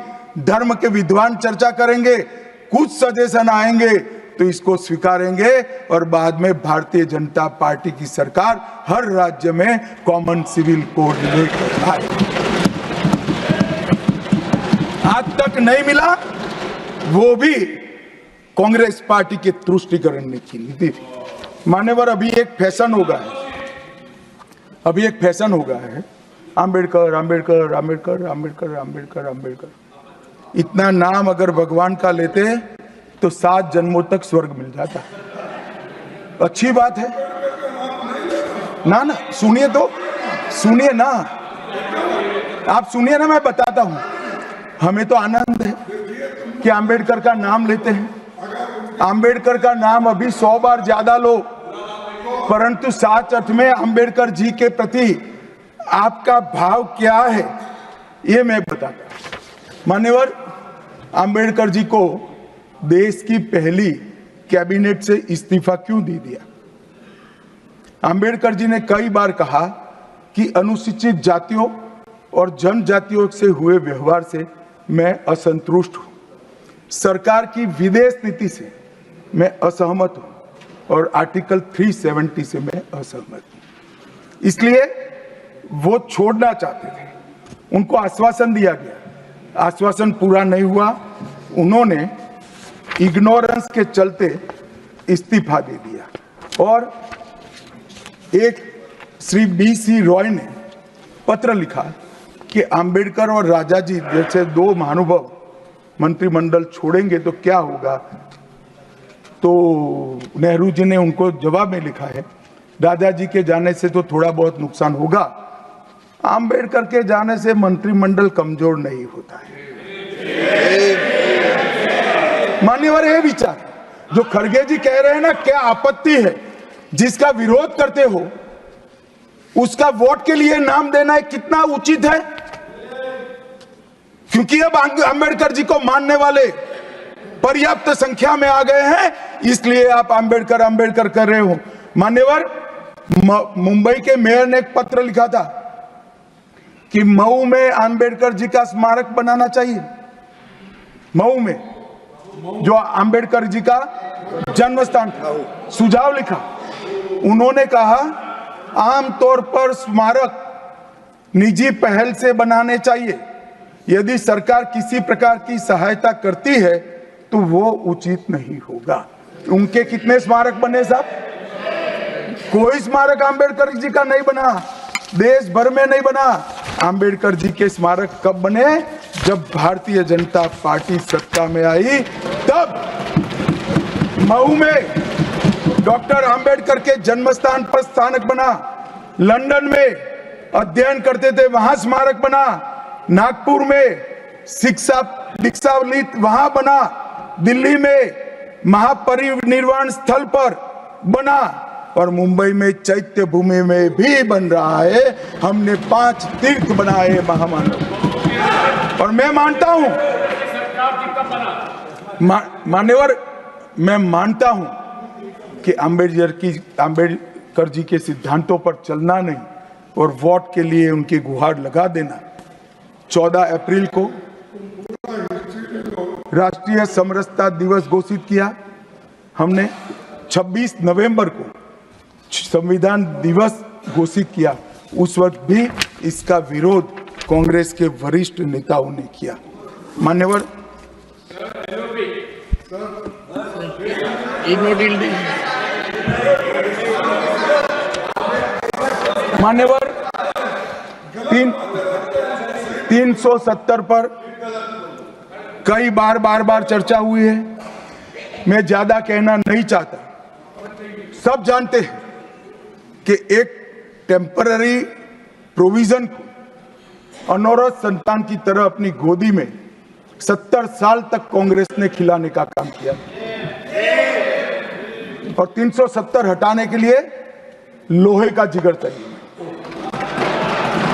[SPEAKER 1] धर्म के विद्वान चर्चा करेंगे, कुछ सजेशन आएंगे तो इसको स्वीकारेंगे और बाद में भारतीय जनता पार्टी की सरकार हर राज्य में कॉमन सिविल कोड लेकर आए। आज तक नहीं मिला, वो भी कांग्रेस पार्टी के तुष्टीकरण ने की नीति थी। मान्यवर, अभी एक फैशन हो गया है, अंबेडकर अंबेडकर अंबेडकर अंबेडकर अंबेडकर अंबेडकर। इतना नाम अगर भगवान का लेते तो 7 जन्मों तक स्वर्ग मिल जाता। अच्छी बात है ना? सुनिए तो, सुनिए ना, आप सुनिए ना, मैं बताता हूं। हमें तो आनंद है कि अंबेडकर का नाम लेते हैं। अंबेडकर का नाम अभी 100 बार ज्यादा लो, परंतु साच अर्थ में अंबेडकर जी के प्रति आपका भाव क्या है ये मैं बताता हूं। मान्यवर, अंबेडकर जी को देश की पहली कैबिनेट से इस्तीफा क्यों दे दिया? अंबेडकर जी ने कई बार कहा कि अनुसूचित जातियों और जनजातियों से हुए व्यवहार से मैं असंतुष्ट हूं। सरकार की विदेश नीति से मैं असहमत हूं और आर्टिकल 370 से मैं असहमत हूं। इसलिए वो छोड़ना चाहते थे। उनको आश्वासन दिया गया, आश्वासन पूरा नहीं हुआ। उन्होंने इग्नोरेंस के चलते इस्तीफा दे दिया और एक श्री B.C. रॉय ने पत्र लिखा कि अंबेडकर और राजा जी जैसे 2 महानुभाव मंत्रिमंडल छोड़ेंगे तो क्या होगा। तो नेहरू जी ने उनको जवाब में लिखा है, राजा जी के जाने से तो थोड़ा बहुत नुकसान होगा, अंबेडकर के जाने से मंत्रिमंडल कमजोर नहीं होता है। मान्यवर, ये विचार जो खड़गे जी कह रहे हैं ना, क्या आपत्ति है? जिसका विरोध करते हो उसका वोट के लिए नाम देना है, कितना उचित है? क्योंकि अब अंबेडकर जी को मानने वाले पर्याप्त संख्या में आ गए हैं, इसलिए आप अंबेडकर अंबेडकर कर रहे हो। मान्यवर, मुंबई के मेयर ने एक पत्र लिखा था कि मऊ में अंबेडकर जी का स्मारक बनाना चाहिए। मऊ में जो अंबेडकर जी का जन्म स्थान था, सुझाव लिखा। उन्होंने कहा आमतौर पर स्मारक निजी पहल से बनाने चाहिए। यदि सरकार किसी प्रकार की सहायता करती है तो वो उचित नहीं होगा। उनके कितने स्मारक बने साहब? कोई स्मारक अंबेडकर जी का नहीं बना, देश भर में नहीं बना। अंबेडकर जी के स्मारक कब बने? जब भारतीय जनता पार्टी सत्ता में आई, तब मऊ में डॉक्टर अंबेडकर के जन्म स्थान पर स्मारक बना। लंदन में अध्ययन करते थे, वहां स्मारक बना। नागपुर में शिक्षा दीक्षावलित वहां बना। दिल्ली में महापरिनिर्वाण स्थल पर बना और मुंबई में चैत्य भूमि में भी बन रहा है। हमने 5 तीर्थ बनाए महामानव। और मैं मानता हूं मान्यवर, मैं मानता हूं कि अंबेडकर जी के सिद्धांतों पर चलना नहीं और वोट के लिए उनकी गुहार लगा देना। 14 अप्रैल को राष्ट्रीय समरसता दिवस घोषित किया हमने। 26 नवंबर को संविधान दिवस घोषित किया। उस वक्त भी इसका विरोध कांग्रेस के वरिष्ठ नेताओं ने किया। मान्यवर, मान्यवर 370 पर कई बार चर्चा हुई है। मैं ज्यादा कहना नहीं चाहता। सब जानते हैं कि एक टेम्पररी प्रोविजन को अनौरत संतान की तरह अपनी गोदी में 70 साल तक कांग्रेस ने खिलाने का काम किया और 370 हटाने के लिए लोहे का जिगर चाहिए।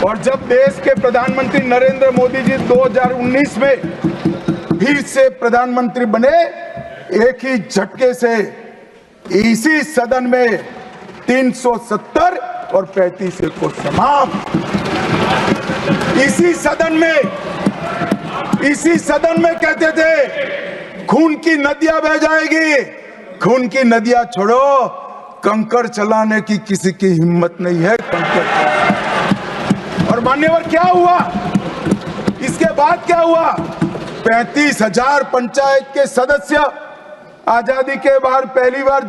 [SPEAKER 1] और जब देश के प्रधानमंत्री नरेंद्र मोदी जी 2019 में फिर से प्रधानमंत्री बने, एक ही झटके से इसी सदन में 370 और 35 को समाप्त। इसी सदन में कहते थे खून की नदियां बह जाएगी। खून की नदियां छोड़ो, कंकड़ चलाने की किसी की हिम्मत नहीं है। और मान्यवर क्या हुआ? इसके बाद क्या हुआ? 35,000 पंचायत के सदस्य आजादी के बाद पहली बार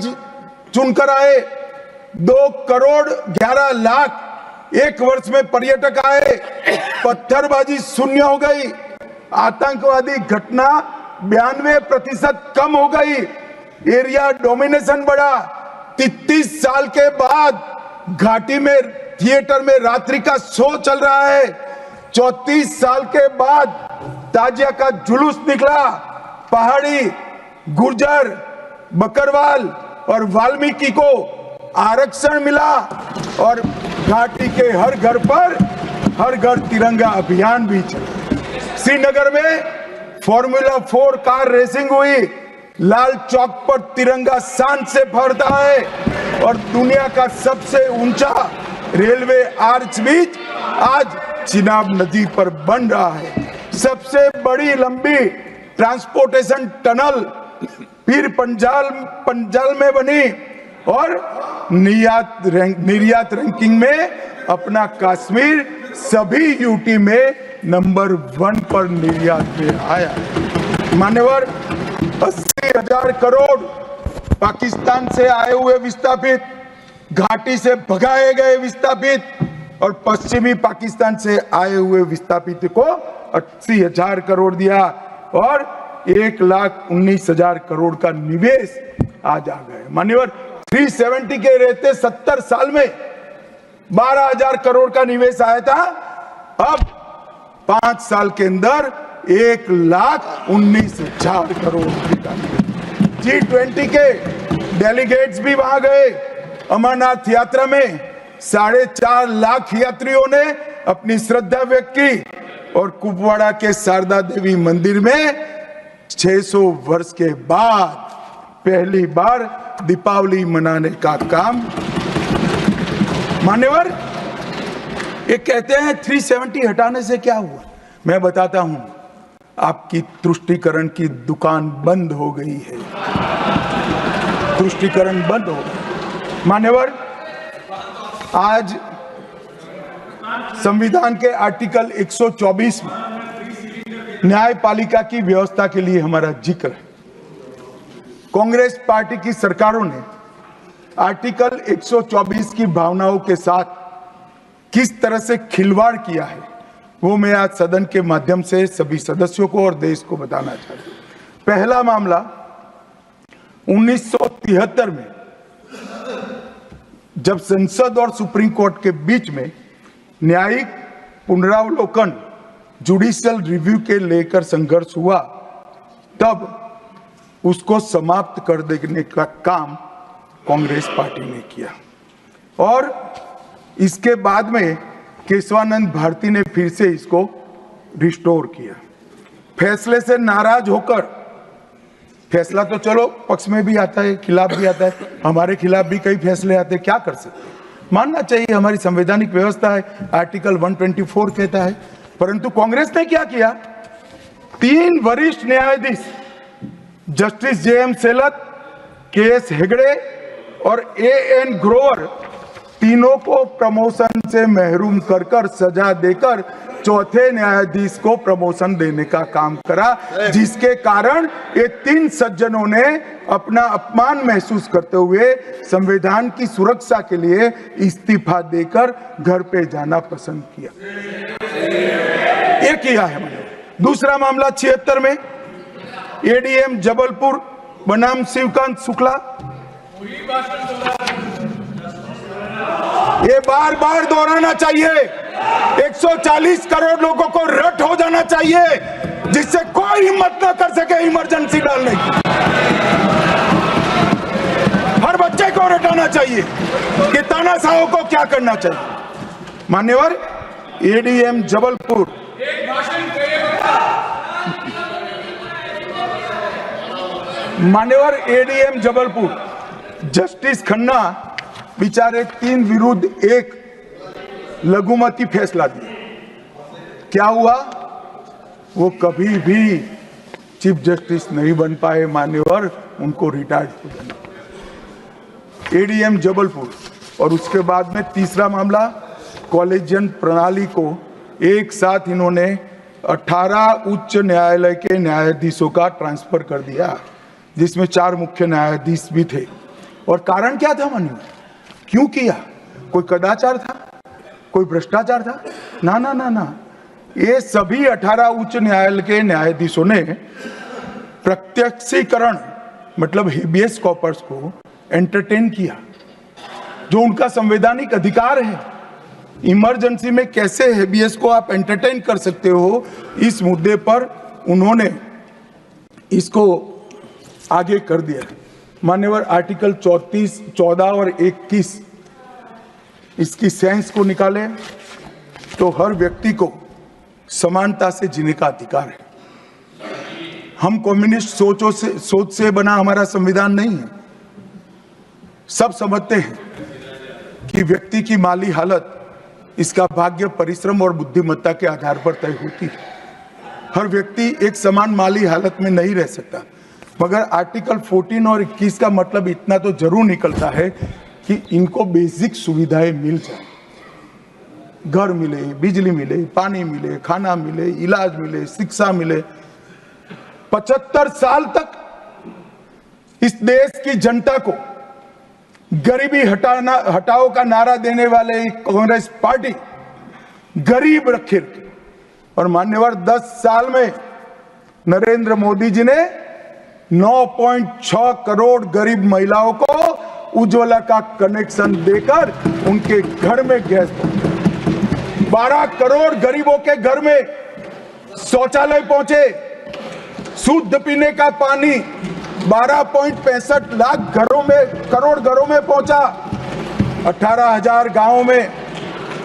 [SPEAKER 1] चुनकर आए। 2 करोड़ 11 लाख एक वर्ष में पर्यटक आए। पत्थरबाजी शून्य हो गई। आतंकवादी घटना 92% कम हो गई। एरिया डोमिनेशन बढ़ा। 33 साल के बाद घाटी में थिएटर में रात्रि का शो चल रहा है। 34 साल के बाद ताजिया का जुलूस निकला। पहाड़ी, गुर्जर, बकरवाल और वाल्मीकि को आरक्षण मिला और घाटी के हर घर तिरंगा अभियान भी चला। श्रीनगर में फॉर्मूला 4 कार रेसिंग हुई। लाल चौक पर तिरंगा शान से फहरता है और दुनिया का सबसे ऊंचा रेलवे आर्च ब्रिज आज चिनाब नदी पर बन रहा है। सबसे बड़ी लंबी ट्रांसपोर्टेशन टनल फिर पंजाल में बनी और निर्यात रैंकिंग में अपना कश्मीर सभी यूटी में नंबर 1 पर निर्यात में आया। मान्यवर 80,000 करोड़ पाकिस्तान से आए हुए विस्थापित, घाटी से भगाए गए विस्थापित और पश्चिमी पाकिस्तान से आए हुए विस्थापित को 80,000 करोड़ दिया और 1,19,000 करोड़ का निवेश आज आ गए। मान्यवर 370 के रहते 70 साल में 12,000 करोड़ का निवेश आया था। अब 5 साल के अंदर 1,19,000 करोड़ का। G20 के डेलीगेट्स भी वहां गए। अमरनाथ यात्रा में 4.5 लाख यात्रियों ने अपनी श्रद्धा व्यक्त की और कुपवाड़ा के शारदा देवी मंदिर में 600 वर्ष के बाद पहली बार दीपावली मनाने का काम मान्यवर, ये कहते हैं 370 हटाने से क्या हुआ। मैं बताता हूं, आपकी तुष्टीकरण की दुकान बंद हो गई है। तुष्टीकरण बंद हो गई। मान्यवर, आज संविधान के आर्टिकल 124 में न्यायपालिका की व्यवस्था के लिए हमारा जिक्र है। कांग्रेस पार्टी की सरकारों ने आर्टिकल 124 की भावनाओं के साथ किस तरह से खिलवाड़ किया है, वो मैं आज सदन के माध्यम से सभी सदस्यों को और देश को बताना चाहता हूं। पहला मामला 1973 में जब संसद और सुप्रीम कोर्ट के बीच में न्यायिक पुनरावलोकन जुडिशियल रिव्यू के लेकर संघर्ष हुआ, तब उसको समाप्त कर देने का काम कांग्रेस पार्टी ने किया और इसके बाद में केशवानंद भारती ने फिर से इसको रिस्टोर किया। फैसले से नाराज होकर, फैसला तो चलो पक्ष में भी आता है, खिलाफ भी आता है, हमारे खिलाफ भी कई फैसले आते हैं, क्या कर सकते हैं, मानना चाहिए, हमारी संवैधानिक व्यवस्था है, आर्टिकल 124 कहता है। परंतु कांग्रेस ने क्या किया, 3 वरिष्ठ न्यायाधीश जस्टिस JM सेलत, KS हेगड़े और AN ग्रोवर, तीनों को प्रमोशन से महरूम कर सजा देकर चौथे न्यायाधीश को प्रमोशन देने का काम करा, जिसके कारण ये 3 सज्जनों ने अपना अपमान महसूस करते हुए संविधान की सुरक्षा के लिए इस्तीफा देकर घर पे जाना पसंद किया। ये किया है मैंने। दूसरा मामला 76 में ADM जबलपुर बनाम शिवकांत शुक्ला, ये बार बार दोहराना चाहिए, 140 करोड़ लोगों को रट हो जाना चाहिए जिससे कोई हिम्मत न कर सके इमरजेंसी डालने की। हर बच्चे को रटाना चाहिए कि तानाशाहों को क्या करना चाहिए। मान्यवर, ADM जबलपुर, मान्यवर ADM जबलपुर जस्टिस खन्ना बेचारे 3 विरुद्ध 1 लघुमती फैसला दिया। क्या हुआ, वो कभी भी चीफ जस्टिस नहीं बन पाए। मान्यवर, उनको रिटायर्ड हो जाना। ADM जबलपुर और उसके बाद में तीसरा मामला कॉलेजियन प्रणाली को एक साथ इन्होंने 18 उच्च न्यायालय के न्यायाधीशों का ट्रांसफर कर दिया, जिसमें 4 मुख्य न्यायाधीश भी थे। और कारण क्या था मान्यवर, क्यों किया? कोई कदाचार था, कोई भ्रष्टाचार था? ना ना ना ना, ये सभी 18 उच्च न्यायालय के न्यायाधीशों ने प्रत्यक्षीकरण मतलब हेबियस कॉर्पस को एंटरटेन किया, जो उनका संवैधानिक अधिकार है। इमरजेंसी में कैसे हेबियस को आप एंटरटेन कर सकते हो, इस मुद्दे पर उन्होंने इसको आगे कर दिया। मान्यवर, आर्टिकल 34, 14 और 21 इसकी सेंस को निकाले तो हर व्यक्ति को समानता से जीने का अधिकार है। हम कम्युनिस्ट सोच से बना हमारा संविधान नहीं है। सब समझते हैं कि व्यक्ति की माली हालत इसका भाग्य, परिश्रम और बुद्धिमत्ता के आधार पर तय होती है। हर व्यक्ति एक समान माली हालत में नहीं रह सकता, मगर आर्टिकल 14 और 21 का मतलब इतना तो जरूर निकलता है कि इनको बेसिक सुविधाएं मिल जाए, घर मिले, बिजली मिले, पानी मिले, खाना मिले, इलाज मिले, शिक्षा मिले। 75 साल तक इस देश की जनता को गरीबी हटाओ का नारा देने वाले कांग्रेस पार्टी गरीब रखे। और मान्यवर, 10 साल में नरेंद्र मोदी जी ने 9.6 करोड़ गरीब महिलाओं को उज्ज्वला का कनेक्शन देकर उनके घर में गैस पहुंचा। 12 करोड़ गरीबों के घर में शौचालय पहुंचे, शुद्ध पीने का पानी 12.65 लाख करोड़ घरों में पहुंचा, 18,000 गांवों में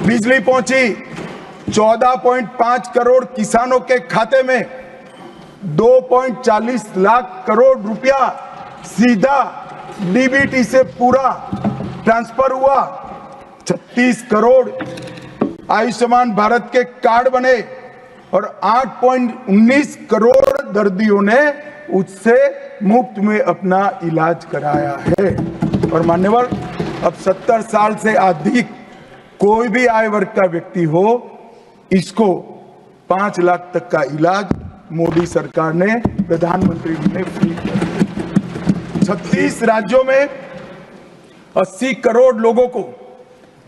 [SPEAKER 1] बिजली पहुंची, 14.5 करोड़ किसानों के खाते में 2.40 लाख करोड़ रुपया सीधा DBT से पूरा ट्रांसफर हुआ। 36 करोड़ आयुष्मान भारत के कार्ड बने और 8.19 करोड़ दर्दियों ने उससे मुफ्त में अपना इलाज कराया है। और मान्यवर, अब 70 साल से अधिक कोई भी आय वर्ग का व्यक्ति हो, इसको 5 लाख तक का इलाज मोदी सरकार ने, प्रधानमंत्री जी ने फ्री कर दिया। 36 राज्यों में 80 करोड़ लोगों को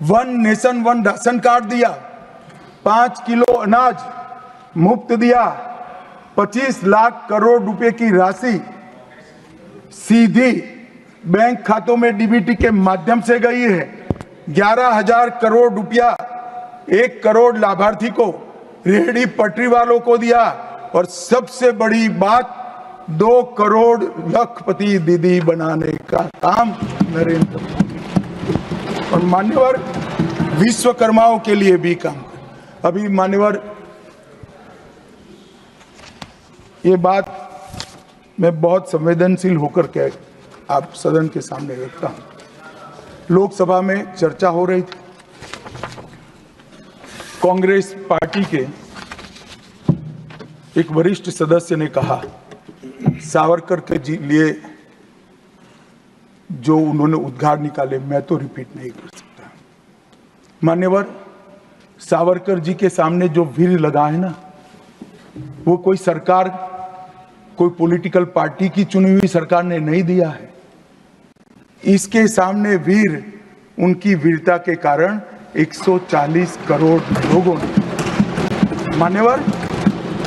[SPEAKER 1] one nation one ration card दिया, 5 किलो अनाज मुफ्त दिया, 25 लाख करोड़ रुपए की राशि सीधी बैंक खातों में डीबीटी के माध्यम से गई है। 11,000 करोड़ रुपया 1 करोड़ लाभार्थी को, रेहड़ी पटरी वालों को दिया। और सबसे बड़ी बात, 2 करोड़ लखपति दीदी बनाने का काम नरेंद्र मोदी। और मान्यवर, विश्वकर्माओं के लिए भी काम कर। अभी मान्यवर, ये बात मैं बहुत संवेदनशील होकर के आप सदन के सामने रखता हूं। लोकसभा में चर्चा हो रही थी, कांग्रेस पार्टी के एक वरिष्ठ सदस्य ने कहा, सावरकर के लिए जो उन्होंने उद्गार निकाले मैं तो रिपीट नहीं कर सकता। मान्यवर, सावरकर जी के सामने जो वीर लगा है ना, वो कोई सरकार, कोई पॉलिटिकल पार्टी की चुनी हुई सरकार ने नहीं दिया है। इसके सामने वीर, उनकी वीरता के कारण 140 करोड़ लोगों ने। मान्यवर,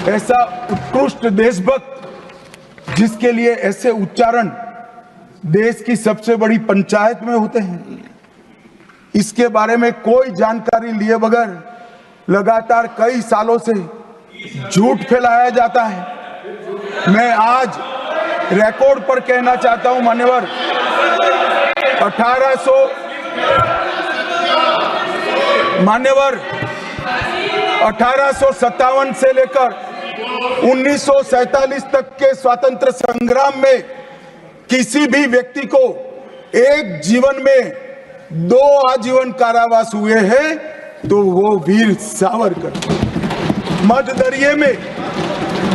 [SPEAKER 1] ऐसा उत्कृष्ट देशभक्त जिसके लिए ऐसे उच्चारण देश की सबसे बड़ी पंचायत में होते हैं, इसके बारे में कोई जानकारी लिए बगैर लगातार कई सालों से झूठ फैलाया जाता है। मैं आज रिकॉर्ड पर कहना चाहता हूं मान्यवर, 1857 से लेकर 1947 तक के स्वतंत्र संग्राम में किसी भी व्यक्ति को एक जीवन में 2 आजीवन कारावास हुए हैं तो वो वीर सावरकर। मध्य दरिये में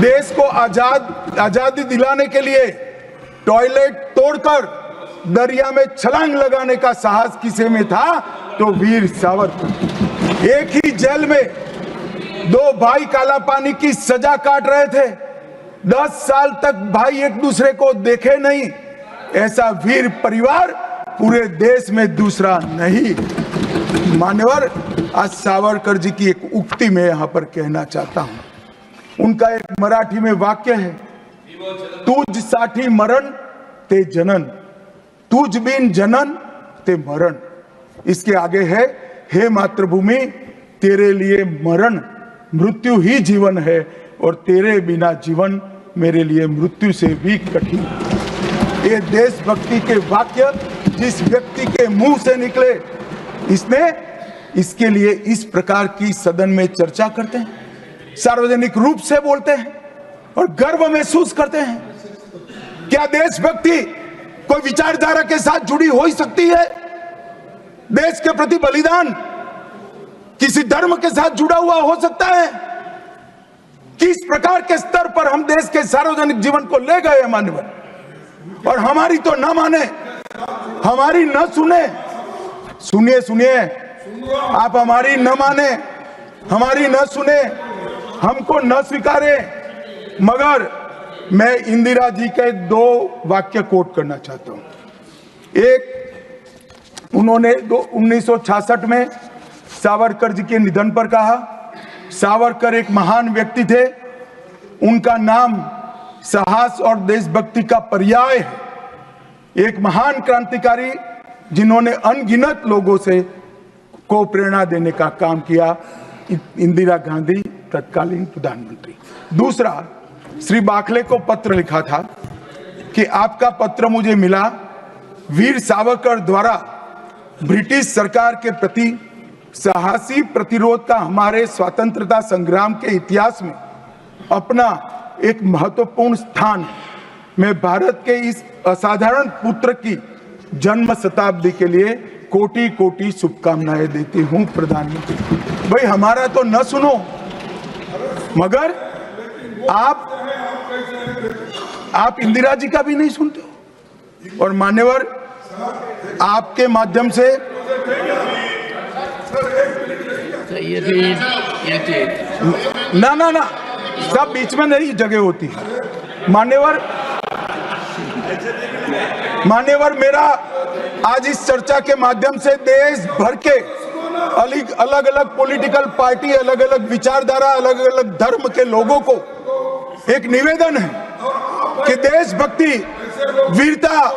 [SPEAKER 1] देश को आजादी दिलाने के लिए टॉयलेट तोड़कर दरिया में छलांग लगाने का साहस किसी में था तो वीर सावरकर। एक ही जेल में 2 भाई काला पानी की सजा काट रहे थे, 10 साल तक भाई एक दूसरे को देखे नहीं। ऐसा वीर परिवार पूरे देश में दूसरा नहीं। मान्यवर, आज सावरकर जी की एक उक्ति में यहां पर कहना चाहता हूं। उनका एक मराठी में वाक्य है, तुझ साठी मरण ते जनन, तुझ बिन जनन ते मरण। इसके आगे है, हे मातृभूमि तेरे लिए मरण मृत्यु ही जीवन है और तेरे बिना जीवन मेरे लिए मृत्यु से भी कठिन। ये देशभक्ति के वाक्य जिस व्यक्ति के मुंह से निकले, इसके लिए इस प्रकार की सदन में चर्चा करते हैं, सार्वजनिक रूप से बोलते हैं और गर्व महसूस करते हैं। क्या देशभक्ति कोई विचारधारा के साथ जुड़ी हो ही सकती है? देश के प्रति बलिदान किसी धर्म के साथ जुड़ा हुआ हो सकता है? किस प्रकार के स्तर पर हम देश के सार्वजनिक जीवन को ले गए मान्यवर, और हमारी तो न माने, हमारी न सुने। सुनिए सुनिए, आप हमारी न माने, हमारी न सुने, हमको न स्वीकारे, मगर मैं इंदिरा जी के 2 वाक्य कोट करना चाहता हूं। एक, उन्होंने 1966 में सावरकर जी के निधन पर कहा, सावरकर एक महान व्यक्ति थे, उनका नाम साहस और देशभक्ति का पर्याय है। एक महान क्रांतिकारी जिन्होंने अनगिनत लोगों से को प्रेरणा देने का काम किया, इंदिरा गांधी तत्कालीन प्रधानमंत्री। दूसरा, श्री बाखले को पत्र लिखा था कि आपका पत्र मुझे मिला, वीर सावरकर द्वारा ब्रिटिश सरकार के प्रति साहसी प्रतिरोध का हमारे स्वतंत्रता संग्राम के इतिहास में अपना एक महत्वपूर्ण स्थान है। मैं भारत के इस असाधारण पुत्र की जन्म शताब्दी के लिए कोटि कोटि शुभकामनाएं देती हूं प्रधानमंत्री। भाई हमारा तो न सुनो, मगर आप इंदिरा जी का भी नहीं सुनते हो। और मान्यवर, आपके माध्यम से ना सब बीच में नहीं जगह होती है। मान्यवर, मेरा आज इस चर्चा के माध्यम से देश भर के अलग अलग पॉलिटिकल पार्टी, अलग अलग विचारधारा, अलग अलग धर्म के लोगों को एक निवेदन है कि देशभक्ति, वीरता,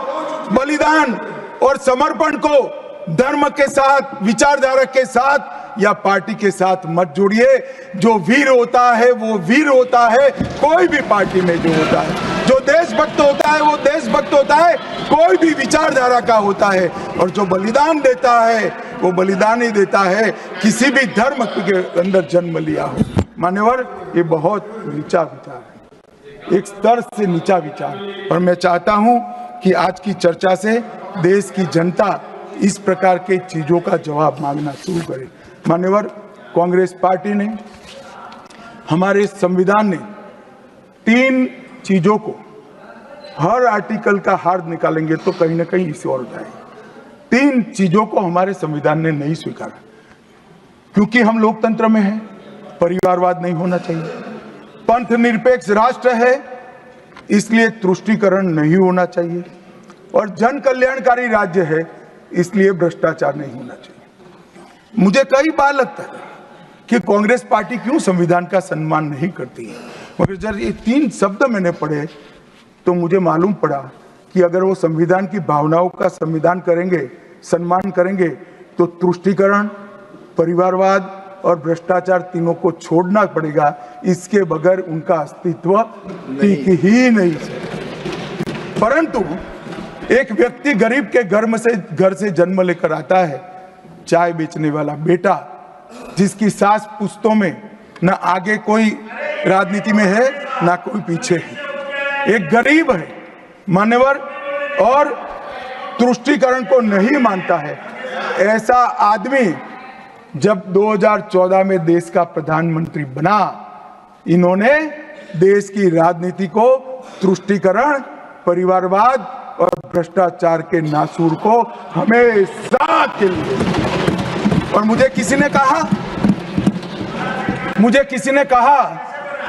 [SPEAKER 1] बलिदान और समर्पण को धर्म के साथ, विचारधारा के साथ या पार्टी के साथ मत जोड़िए। जो वीर होता है वो वीर होता है, कोई भी पार्टी में जो होता है। जो देशभक्त होता है वो देशभक्त होता है, कोई भी विचारधारा का होता है। और जो बलिदान देता है वो बलिदान ही देता है, किसी भी धर्म के अंदर जन्म लिया हो। मान्यवर, ये बहुत नीचा विचार है, एक स्तर से नीचा विचार। और मैं चाहता हूं कि आज की चर्चा से देश की जनता इस प्रकार के चीजों का जवाब मांगना शुरू करे। मान्यवर, कांग्रेस पार्टी ने, हमारे संविधान ने 3 चीजों को, हर आर्टिकल का हार्द निकालेंगे तो कहीं ना कहीं इसे और उठाएंगे। 3 चीजों को हमारे संविधान ने नहीं स्वीकारा, क्योंकि हम लोकतंत्र में हैं। परिवारवाद नहीं होना चाहिए, पंथ निरपेक्ष राष्ट्र है इसलिए तुष्टीकरण नहीं होना चाहिए, और जन कल्याणकारी राज्य है इसलिए भ्रष्टाचार नहीं होना चाहिए। मुझे कई बार लगता है कि कांग्रेस पार्टी क्यों संविधान का सम्मान नहीं करती है, मगर जब ये 3 शब्द मैंने पढ़े तो मुझे मालूम पड़ा कि अगर वो संविधान की भावनाओं का संविधान करेंगे, सम्मान करेंगे, तो तुष्टीकरण, परिवारवाद और भ्रष्टाचार तीनों को छोड़ना पड़ेगा। इसके बगैर उनका अस्तित्व टिक ही नहीं सकता। परंतु एक व्यक्ति गरीब के घर से जन्म लेकर आता है, चाय बेचने वाला बेटा, जिसकी सास पुश्तों में न आगे कोई राजनीति में है ना कोई पीछे है, एक गरीब है मान्यवर, और तुष्टीकरण को नहीं मानता है। ऐसा आदमी जब 2014 में देश का प्रधानमंत्री बना, इन्होंने देश की राजनीति को तुष्टीकरण, परिवारवाद और भ्रष्टाचार के नासूर को हमेशा के लिए। और मुझे किसी ने कहा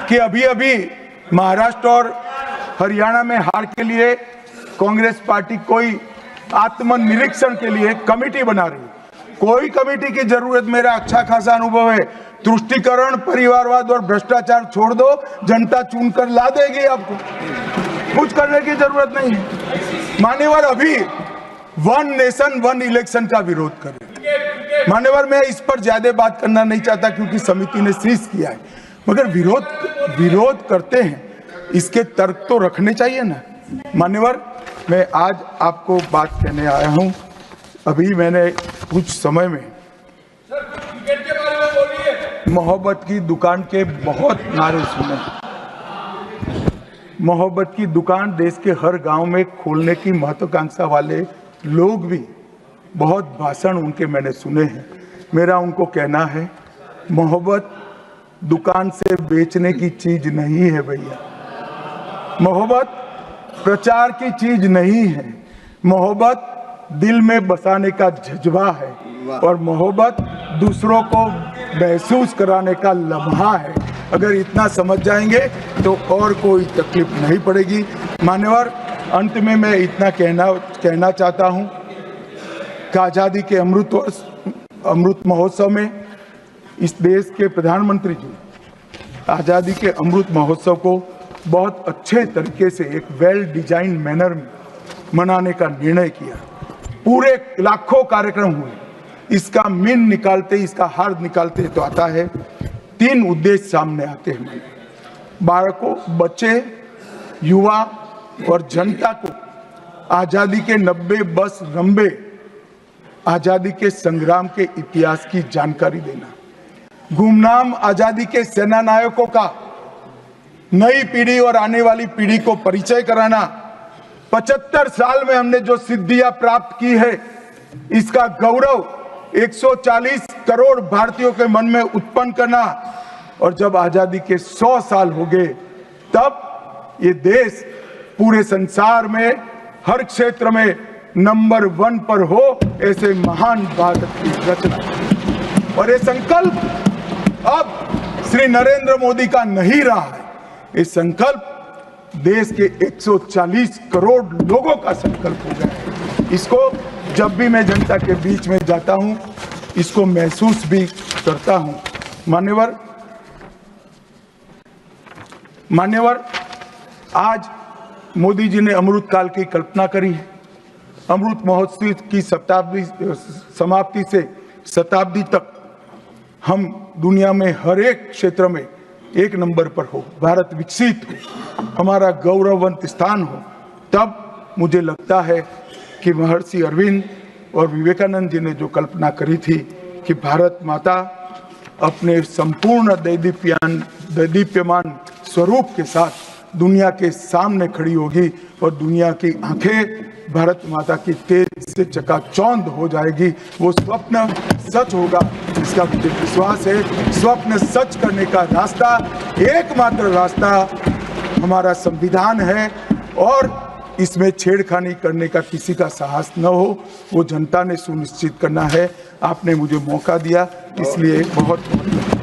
[SPEAKER 1] कि अभी महाराष्ट्र और हरियाणा में हार के लिए कांग्रेस पार्टी कोई आत्मनिरीक्षण के लिए कमेटी बना रही है। कोई कमेटी की जरूरत, मेरा अच्छा खासा अनुभव है। तुष्टीकरण, परिवारवाद और भ्रष्टाचार छोड़ दो, जनता चुनकर ला देगी आपको, कुछ करने की जरूरत नहीं है। मान्यवर, अभी 1 नेशन 1 इलेक्शन का विरोध करें। मान्यवर, मैं इस पर ज्यादा बात करना नहीं चाहता क्योंकि समिति ने शीर्ष किया है, मगर विरोध करते हैं, इसके तर्क तो रखने चाहिए ना। मान्यवर, मैं आज आपको बात कहने आया हूं। अभी मैंने कुछ समय में मोहब्बत की दुकान के बहुत नारे सुने। मोहब्बत की दुकान देश के हर गांव में खोलने की महत्वाकांक्षा वाले लोग भी, बहुत भाषण उनके मैंने सुने हैं। मेरा उनको कहना है, मोहब्बत दुकान से बेचने की चीज नहीं है भैया। मोहब्बत प्रचार की चीज नहीं है। मोहब्बत दिल में बसाने का जज्बा है, और मोहब्बत दूसरों को महसूस कराने का लम्हा है। अगर इतना समझ जाएंगे तो और कोई तकलीफ नहीं पड़ेगी। मान्यवर, अंत में मैं इतना कहना चाहता हूं कि आज़ादी के अमृत महोत्सव में इस देश के प्रधानमंत्री जी आज़ादी के अमृत महोत्सव को बहुत अच्छे तरीके से एक वेल डिजाइन मैनर में मनाने का निर्णय किया। पूरे लाखों कार्यक्रम हुए। इसका मीन निकालते, इसका हार्द निकालते तो आता है 3 उद्देश्य सामने आते हैं। बालकों, बच्चे, युवा और जनता को आजादी के 90 बस लंबे आजादी के संग्राम के इतिहास की जानकारी देना। गुमनाम आजादी के सेना नायकों का नई पीढ़ी और आने वाली पीढ़ी को परिचय कराना। 75 साल में हमने जो सिद्धियां प्राप्त की है, इसका गौरव 140 करोड़ भारतीयों के मन में उत्पन्न करना, और जब आजादी के 100 साल हो गए तब ये देश पूरे संसार में हर क्षेत्र में नंबर 1 पर हो, ऐसे महान भारत की रचना। और ये संकल्प अब श्री नरेंद्र मोदी का नहीं रहा है, ये संकल्प देश के 140 करोड़ लोगों का संकल्प हो गया है। इसको जब भी मैं जनता के बीच में जाता हूं, इसको महसूस भी करता हूं। मान्यवर, आज मोदी जी ने अमृत काल की कल्पना करी है। अमृत महोत्सव की समाप्ति से शताब्दी तक हम दुनिया में हर एक क्षेत्र में 1 नंबर पर हो, भारत विकसित हो, हमारा गौरववंत स्थान हो। तब मुझे लगता है कि महर्षि अरविंद और विवेकानंद जी ने जो कल्पना करी थी कि भारत माता अपने संपूर्ण दैदीप्यमान स्वरूप के साथ दुनिया के सामने खड़ी होगी और दुनिया की आंखें भारत माता की तेज से चकाचौंध हो जाएगी, वो स्वप्न सच होगा, इसका मुझे विश्वास है। स्वप्न सच करने का रास्ता, एकमात्र रास्ता हमारा संविधान है, और इसमें छेड़खानी करने का किसी का साहस न हो, वो जनता ने सुनिश्चित करना है। आपने मुझे मौका दिया, इसलिए बहुत बहुत